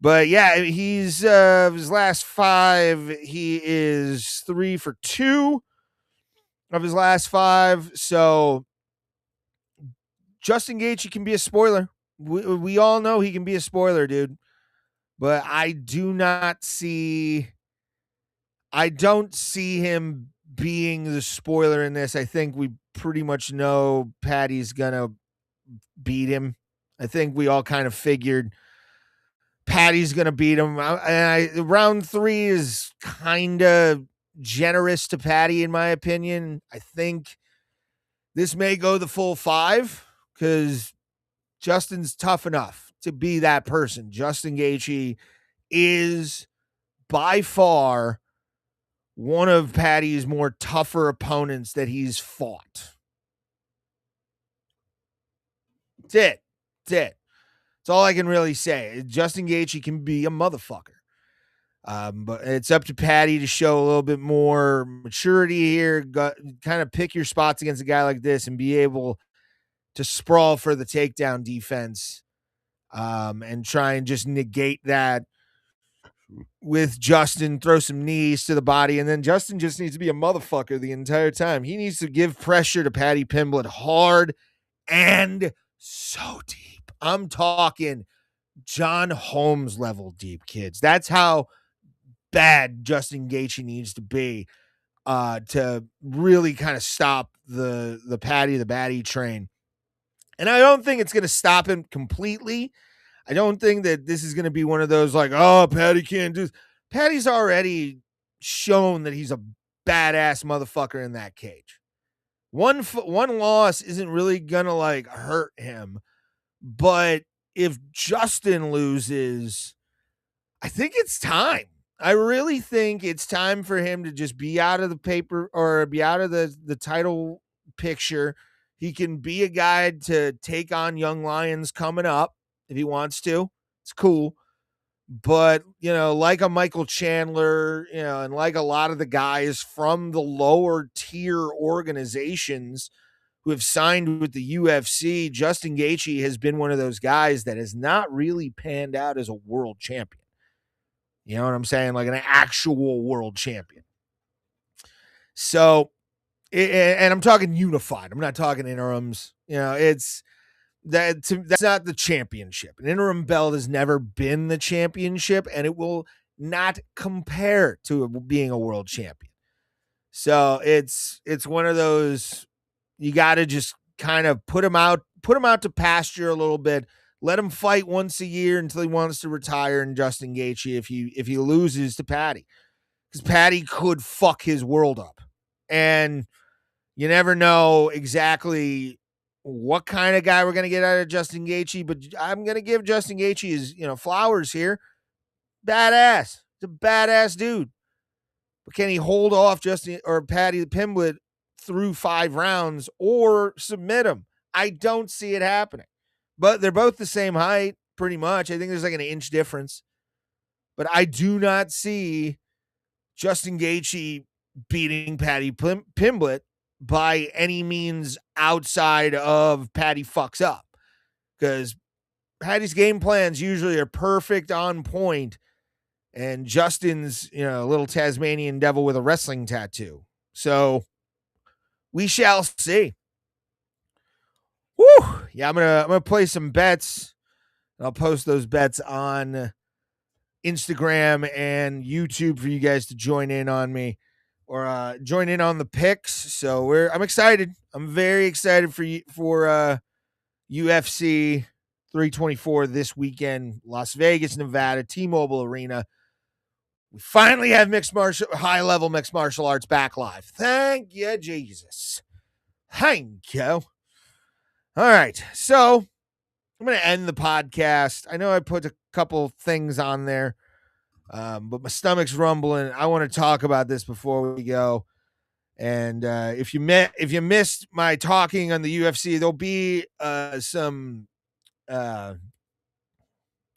But yeah, he's his last 5. He is 3 for 2 of his last 5. So Justin Gaethje can be a spoiler. We all know he can be a spoiler, dude. But I don't see him being the spoiler in this. I think we pretty much know Paddy's gonna beat him. I think we all kind of figured Paddy's gonna beat him. Round 3 is kind of generous to Paddy, in my opinion. I think this may go the full 5 because Justin's tough enough to be that person. Justin Gaethje is by far one of Paddy's more tougher opponents that he's fought. That's it. That's all I can really say. Justin Gaethje can be a motherfucker. But it's up to Paddy to show a little bit more maturity here. Kind of pick your spots against a guy like this and be able to sprawl for the takedown defense, and try and just negate that with Justin, throw some knees to the body, and then Justin just needs to be a motherfucker the entire time. He needs to give pressure to Paddy Pimblett hard and so deep. I'm talking John Holmes level deep, kids. That's how bad Justin Gaethje needs to be to really kind of stop the Paddy the Baddy train. And I don't think it's going to stop him completely. I don't think that this is going to be one of those like, oh, Paddy can't do this. Paddy's already shown that he's a badass motherfucker in that cage. One loss isn't really going to like hurt him. But if Justin loses, I think it's time. I really think it's time for him to just be out of the paper or be out of the title picture. He can be a guy to take on young lions coming up if he wants to. It's cool. But, like a Michael Chandler, and like a lot of the guys from the lower tier organizations who have signed with the UFC, Justin Gaethje has been one of those guys that has not really panned out as a world champion. You know what I'm saying? Like an actual world champion. So, and I'm talking unified. I'm not talking interims. That's not the championship. An interim belt has never been the championship, and it will not compare to being a world champion. So it's one of those, you got to just kind of put him out to pasture a little bit. Let him fight once a year until he wants to retire. And Justin Gaethje, if he loses to Paddy, because Paddy could fuck his world up, and you never know exactly what kind of guy we're gonna get out of Justin Gaethje. But I'm gonna give Justin Gaethje his flowers here. Badass, it's a badass dude. But can he hold off Justin or Paddy Pimblett through 5 rounds or submit him? I don't see it happening. But they're both the same height, pretty much. I think there's like an inch difference. But I do not see Justin Gaethje beating Paddy Pimblett by any means outside of Paddy fucks up. Because Paddy's game plans usually are perfect, on point. And Justin's, a little Tasmanian devil with a wrestling tattoo. So we shall see. Woo! Yeah, I'm gonna play some bets. I'll post those bets on Instagram and YouTube for you guys to join in on me or join in on the picks. So I'm excited. I'm very excited for UFC 324 this weekend, Las Vegas, Nevada, T-Mobile Arena. We finally have high-level mixed martial arts back live. Thank you, Jesus. Thank you. All right, so I'm going to end the podcast. I know I put a couple things on there, but my stomach's rumbling. I want to talk about this before we go. And if you missed my talking on the UFC, there'll be some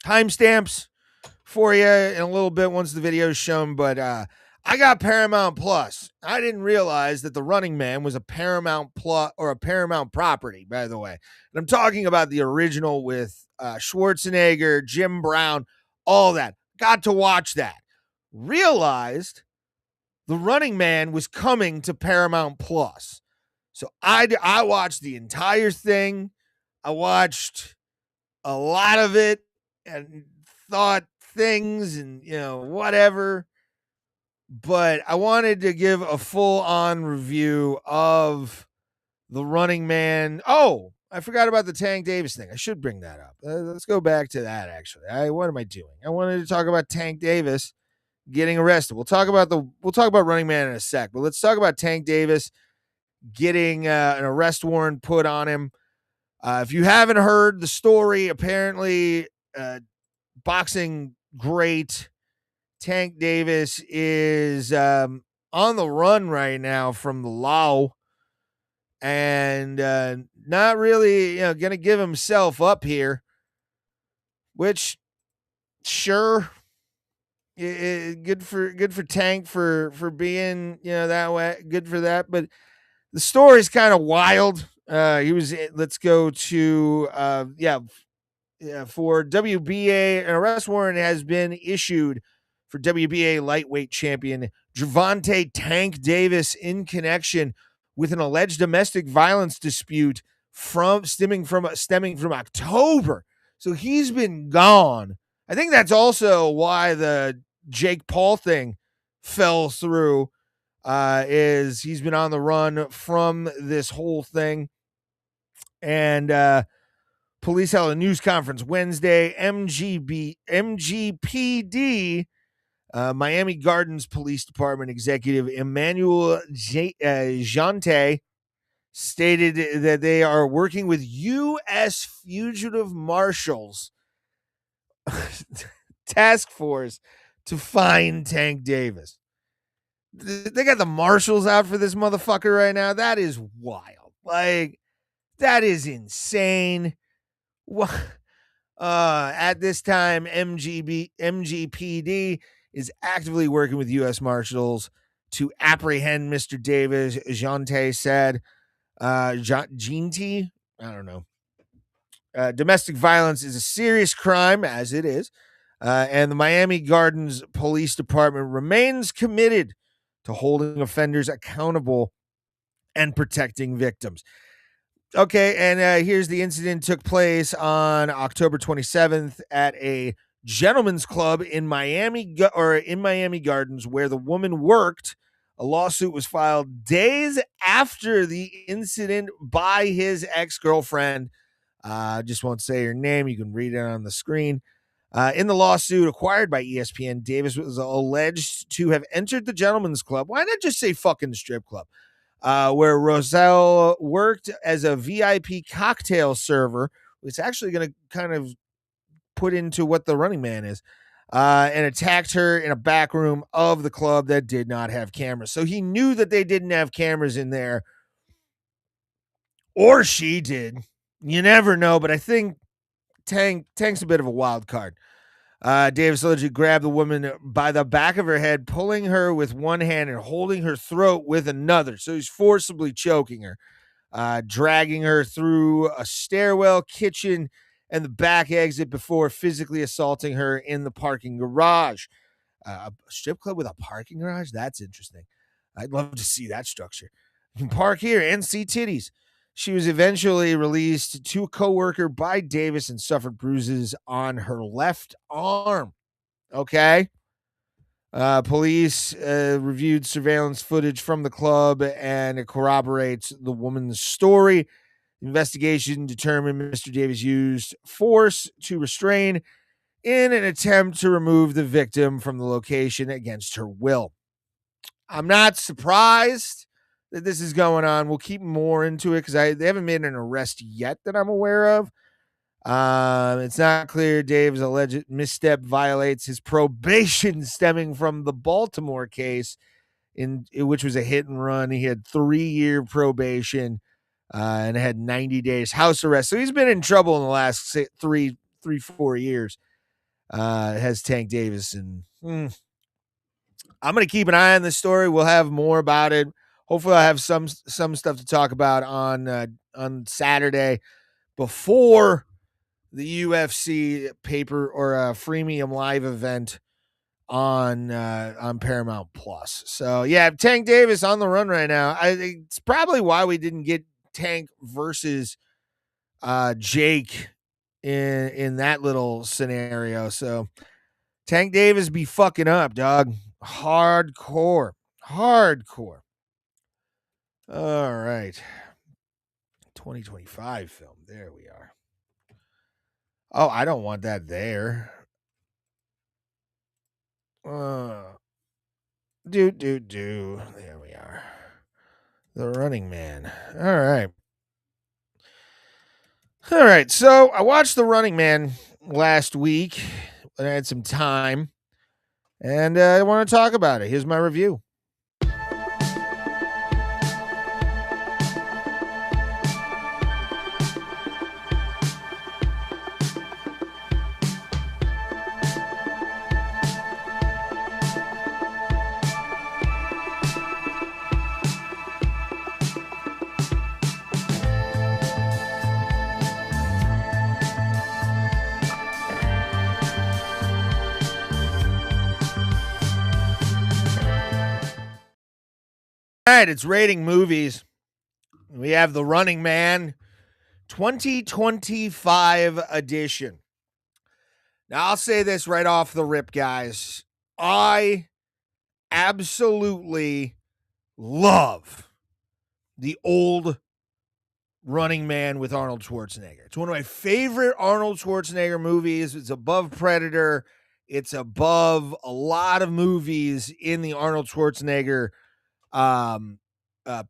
timestamps for you in a little bit once the video is shown. But I got Paramount Plus. I didn't realize that The Running Man was a Paramount Plus or a Paramount property, by the way. And I'm talking about the original with Schwarzenegger, Jim Brown, all that. Got to watch that. Realized The Running Man was coming to Paramount Plus. So I watched the entire thing. I watched a lot of it and thought things and, whatever. But I wanted to give a full-on review of The Running Man. Oh, I forgot about the Tank Davis thing. I should bring that up. Let's go back to that, actually. What am I doing? I wanted to talk about Tank Davis getting arrested. We'll talk about Running Man in a sec, but let's talk about Tank Davis getting an arrest warrant put on him. If you haven't heard the story, apparently boxing great Tank Davis is on the run right now from the law, and not really, going to give himself up here. Which, sure, good for Tank for being that way. Good for that, but the story's kind of wild. He was. Let's go to for WBA. An arrest warrant has been issued for WBA lightweight champion Gervonta Tank Davis in connection with an alleged domestic violence dispute stemming from October. So he's been gone. I think that's also why the Jake Paul thing fell through. Is he's been on the run from this whole thing. And police held a news conference Wednesday. MGPD, Miami Gardens Police Department Executive Emmanuel Jante stated that they are working with U.S. Fugitive Marshals Task Force to find Tank Davis. They got the marshals out for this motherfucker right now. That is wild. Like, that is insane. At this time, MGPD is actively working with U.S. Marshals to apprehend Mr. Davis, Jante said. Jinty, I don't know. Domestic violence is a serious crime, as it is, and the Miami Gardens Police Department remains committed to holding offenders accountable and protecting victims. Okay, and here's the incident. Took place on October 27th at a gentleman's club in Miami Gardens, where the woman worked. A lawsuit was filed days after the incident by his ex-girlfriend. Just won't say her name. You can read it on the screen. In the lawsuit acquired by ESPN, Davis was alleged to have entered the gentleman's club. Why not just say fucking strip club? Where Roselle worked as a VIP cocktail server. It's actually going to kind of put into what the running man is. And attacked her in a back room of the club that did not have cameras. So he knew that they didn't have cameras in there. Or she did. You never know, but I think Tank's a bit of a wild card. Davis allegedly grabbed the woman by the back of her head, pulling her with one hand and holding her throat with another. So he's forcibly choking her, dragging her through a stairwell, kitchen, and the back exit before physically assaulting her in the parking garage. A strip club with a parking garage? That's interesting. I'd love to see that structure. You can park here and see titties. She was eventually released to a coworker by Davis and suffered bruises on her left arm. Okay. Police reviewed surveillance footage from the club, and it corroborates the woman's story. Investigation determined Mr. Davis used force to restrain in an attempt to remove the victim from the location against her will. I'm not surprised that this is going on. We'll keep more into it because they haven't made an arrest yet that I'm aware of. It's not clear Dave's alleged misstep violates his probation stemming from the Baltimore case, which was a hit and run. He had 3-year probation and had 90 days house arrest. So he's been in trouble in the last 4 years. Has Tank Davis, and I'm going to keep an eye on this story. We'll have more about it. Hopefully, I'll have some stuff to talk about on Saturday before the UFC paper or freemium live event on Paramount Plus. So yeah, Tank Davis on the run right now. I think it's probably why we didn't get Tank versus Jake in that little scenario. So Tank Davis be fucking up, dog. Hardcore. All right. 2025 film. There we are. Oh, I don't want that there. There we are. The Running Man. All right. So I watched The Running Man last week when I had some time. and I want to talk about it. Here's my review. All right, it's rating movies. We have The Running Man 2025 edition. Now, I'll say this right off the rip, guys. I absolutely love the old Running Man with Arnold Schwarzenegger. It's one of my favorite Arnold Schwarzenegger movies. It's above Predator. It's above a lot of movies in the Arnold Schwarzenegger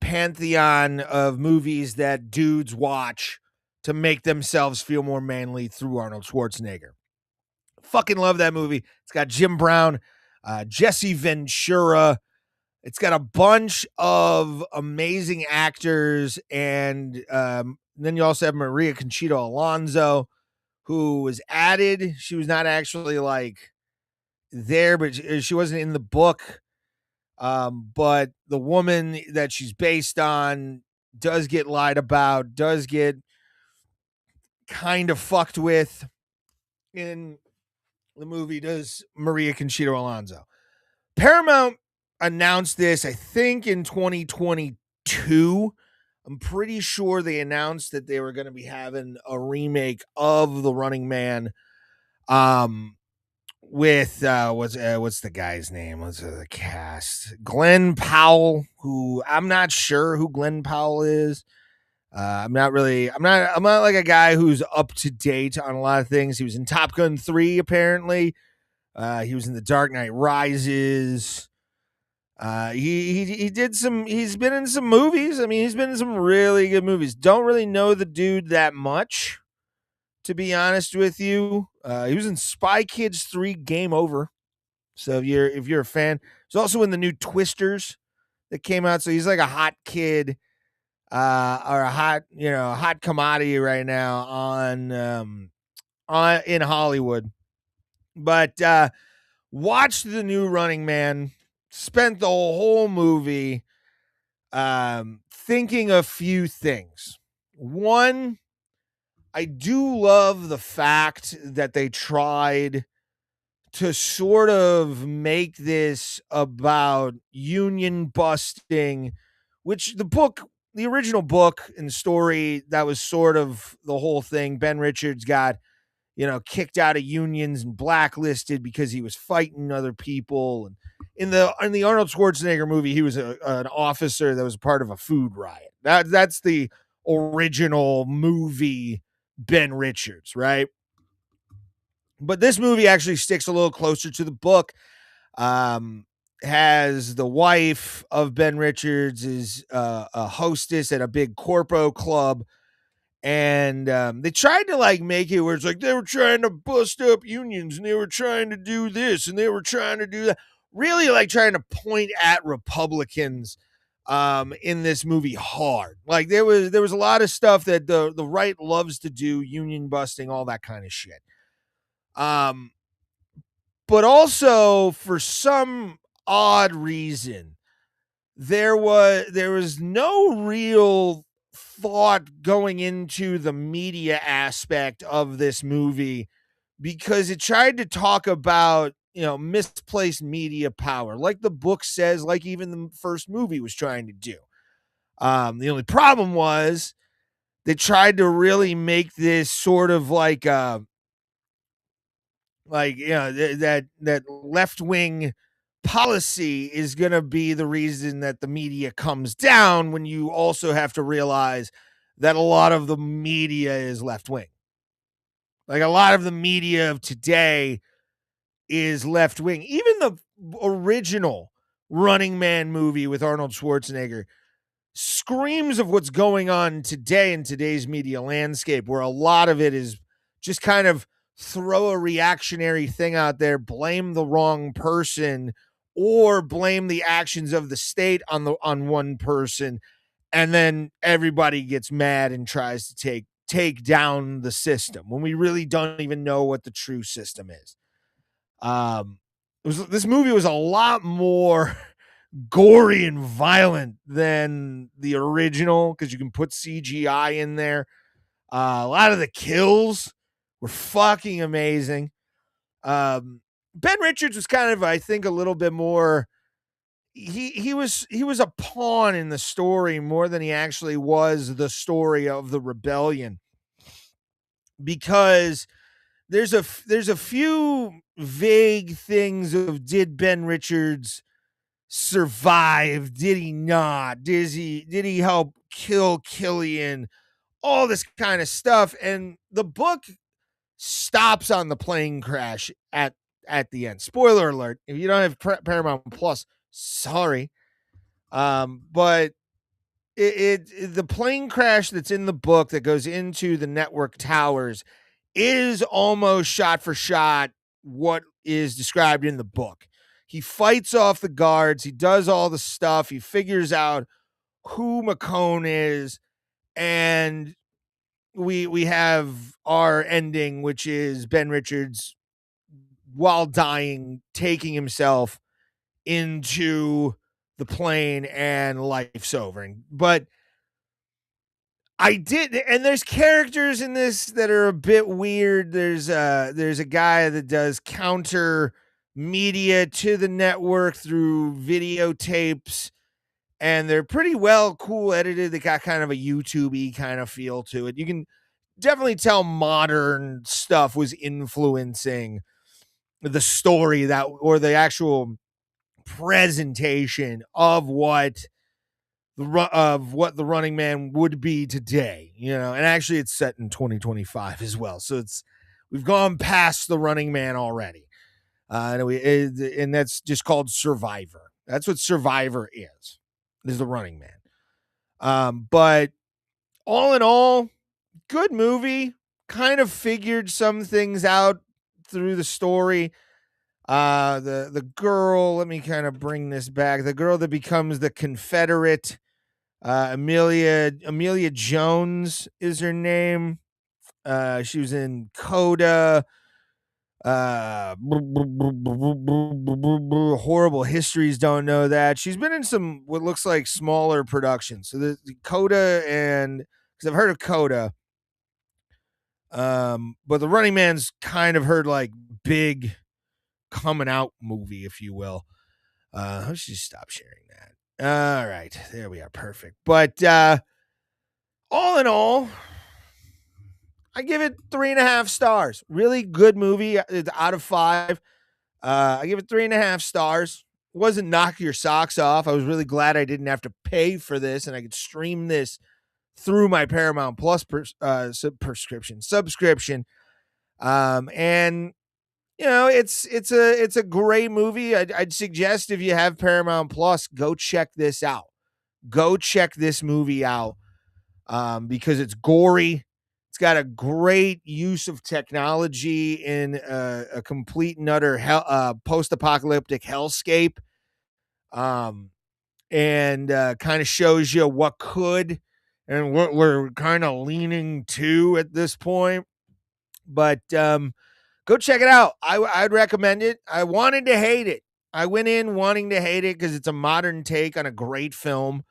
pantheon of movies that dudes watch to make themselves feel more manly through Arnold Schwarzenegger. Fucking love that movie. It's got Jim Brown, Jesse Ventura. It's got a bunch of amazing actors, and then you also have Maria Conchita Alonso, who was added. She was not actually like there, but she wasn't in the book. But the woman that she's based on does get lied about, does get kind of fucked with in the movie, does Maria Conchita Alonso. Paramount announced this, I think, in 2022. I'm pretty sure they announced that they were going to be having a remake of The Running Man. With what's the guy's name? What's the cast? Glenn Powell, who I'm not sure who Glenn Powell is. I'm not like a guy who's up to date on a lot of things. He was in Top Gun 3, apparently. He was in The Dark Knight Rises. He did some. He's been in some movies. I mean, he's been in some really good movies. Don't really know the dude that much, to be honest with you. He was in Spy Kids 3 Game Over. So if you're a fan, he's also in the new Twisters that came out. So he's like a hot kid, or a hot commodity right now on in Hollywood. But watched the new Running Man, spent the whole movie thinking a few things. One, I do love the fact that they tried to sort of make this about union busting, which the original book and story, that was sort of the whole thing. Ben Richards got, kicked out of unions and blacklisted because he was fighting other people. And in the Arnold Schwarzenegger movie, he was an officer that was part of a food riot. That's the original movie Ben Richards, right? But this movie actually sticks a little closer to the book. Has the wife of Ben Richards is a hostess at a big corpo club, and they tried to make it where it's like they were trying to bust up unions and they were trying to do this and they were trying to do that. Really trying to point at Republicans in this movie hard. There was a lot of stuff that the right loves to do, union busting, all that kind of shit. But also for some odd reason, there was no real thought going into the media aspect of this movie, because it tried to talk about, misplaced media power, like the book says, like even the first movie was trying to do. The only problem was they tried to really make this sort of that left-wing policy is going to be the reason that the media comes down, when you also have to realize that a lot of the media is left-wing. A lot of the media of today is left-wing. Even the original Running Man movie with Arnold Schwarzenegger screams of what's going on today in today's media landscape, where a lot of it is just kind of throw a reactionary thing out there, blame the wrong person, or blame the actions of the state on one person, and then everybody gets mad and tries to take down the system when we really don't even know what the true system is. This movie was a lot more gory and violent than the original because you can put CGI in there. A lot of the kills were fucking amazing. Ben Richards was kind of, I think, a little bit more. He was a pawn in the story more than he actually was the story of the rebellion, because there's a few vague things of, did Ben Richards survive? Did he not? Did he help kill Killian? All this kind of stuff, and the book stops on the plane crash at the end. Spoiler alert: if you don't have Paramount Plus, sorry, but the plane crash that's in the book that goes into the network towers is almost shot for shot what is described in the book. He fights off the guards. He does all the stuff. He figures out who McCone is, and we have our ending, which is Ben Richards, while dying, taking himself into the plane, and life's over. But and there's characters in this that are a bit weird. There's a guy that does counter media to the network through videotapes, and they're pretty cool edited. They got kind of a YouTube-y kind of feel to it. You can definitely tell modern stuff was influencing the story or the actual presentation of what the Running Man would be today, and actually it's set in 2025 as well. So we've gone past the Running Man already. And that's just called Survivor. That's what Survivor is the Running Man. But all in all, good movie. Kind of figured some things out through the story. The girl, let me kind of bring this back. The girl that becomes the Confederate, Amelia Jones is her name. She was in Coda. Horrible Histories, don't know that. She's been in some what looks like smaller productions. So the Coda, and because I've heard of Coda. But the Running Man's kind of heard like big coming out movie, if you will. I should just stop sharing that. All right, there we are. Perfect. But all in all, I give it 3.5 stars. Really good movie out of 5. I give it 3.5 stars. It wasn't knock your socks off. I was really glad I didn't have to pay for this, and I could stream this through my Paramount Plus subscription. And it's a great movie. I'd suggest, if you have Paramount Plus, go check this out. Go check this movie out, because it's gory. It's got a great use of technology in a complete and utter post-apocalyptic hellscape, and kind of shows you what could and what we're kind of leaning to at this point. But go check it out. I'd recommend it. I wanted to hate it. I went in wanting to hate it because it's a modern take on a great film.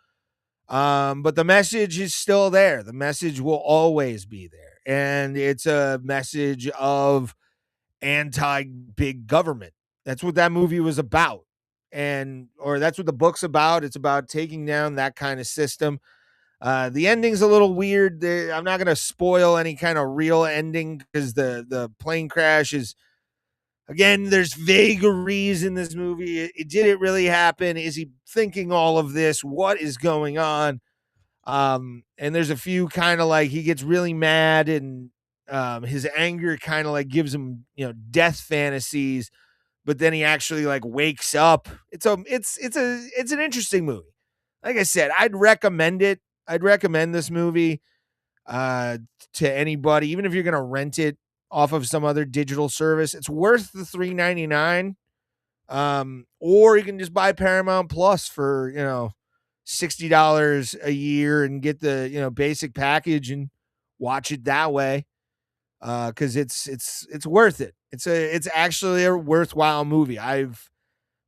But the message is still there. The message will always be there. And it's a message of anti-big government. That's what that movie was about. Or that's what the book's about. It's about taking down that kind of system. The ending's a little weird. I'm not going to spoil any kind of real ending because the plane crash is, again, there's vagaries in this movie. Did it really happen? Is he thinking all of this? What is going on? And there's a few kind of like, he gets really mad, and his anger kind of like gives him, death fantasies, but then he actually like wakes up. It's an interesting movie. Like I said, I'd recommend it. I'd recommend this movie to anybody, even if you're going to rent it off of some other digital service, it's worth the $3.99. Or you can just buy Paramount Plus for, $60 a year and get the, basic package and watch it that way. Cause it's worth it. It's actually a worthwhile movie. I've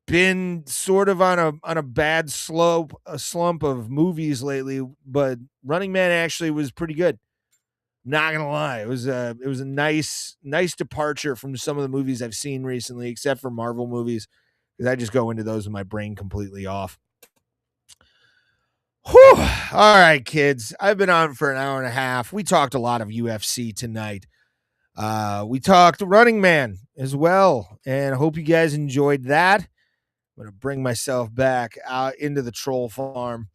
been sort of on a bad slump of movies lately, but Running Man actually was pretty good. Not gonna lie, it was a nice departure from some of the movies I've seen recently, except for Marvel movies, because I just go into those with my brain completely off. Whew. All right, kids, I've been on for an hour and a half. We talked a lot of UFC tonight. We talked Running Man as well, and I hope you guys enjoyed that. I'm gonna bring myself back out into the troll farm,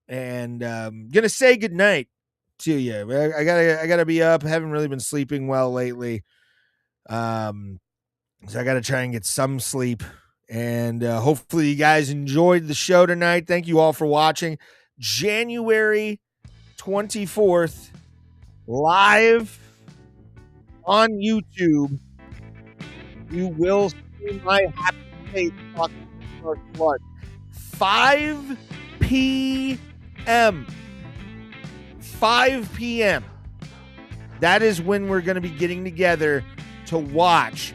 and gonna say goodnight to you. I gotta be up. I haven't really been sleeping well lately. So I gotta try and get some sleep. And hopefully you guys enjoyed the show tonight. Thank you all for watching. January 24th, live on YouTube. You will see my happy face talking to blood. 5 p.m. 5 p.m. That is when we're going to be getting together to watch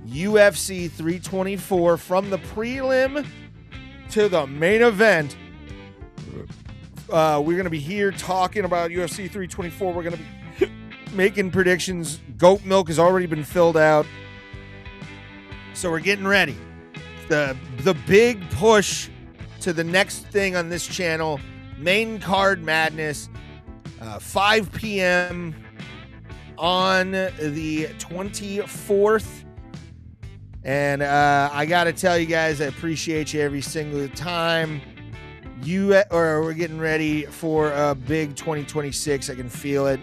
UFC 324 from the prelim to the main event. We're going to be here talking about UFC 324. We're going to be making predictions. Goat milk has already been filled out. So we're getting ready. The big push to the next thing on this channel, main card madness. 5 p.m. on the 24th. And I got to tell you guys, I appreciate you every single time. We're getting ready for a big 2026. I can feel it.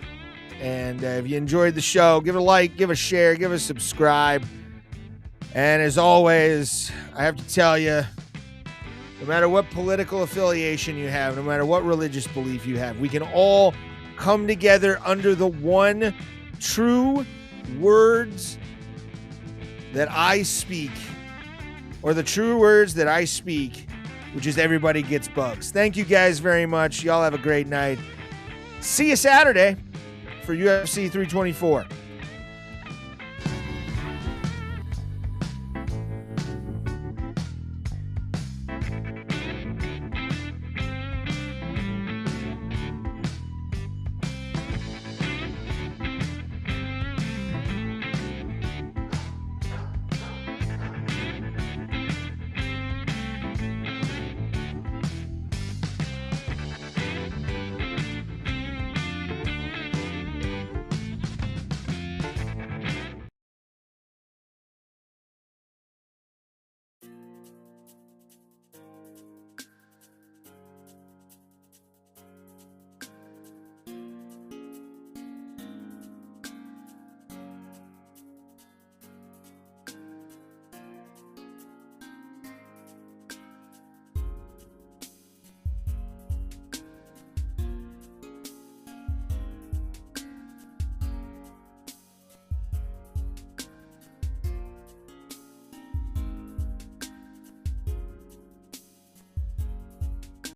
And if you enjoyed the show, give it a like, give a share, give a subscribe. And as always, I have to tell you, no matter what political affiliation you have, no matter what religious belief you have, we can all come together under the one true words that I speak, or the true words that I speak, which is everybody gets bugs. Thank you guys very much. Y'all have a great night. See you Saturday for UFC 324.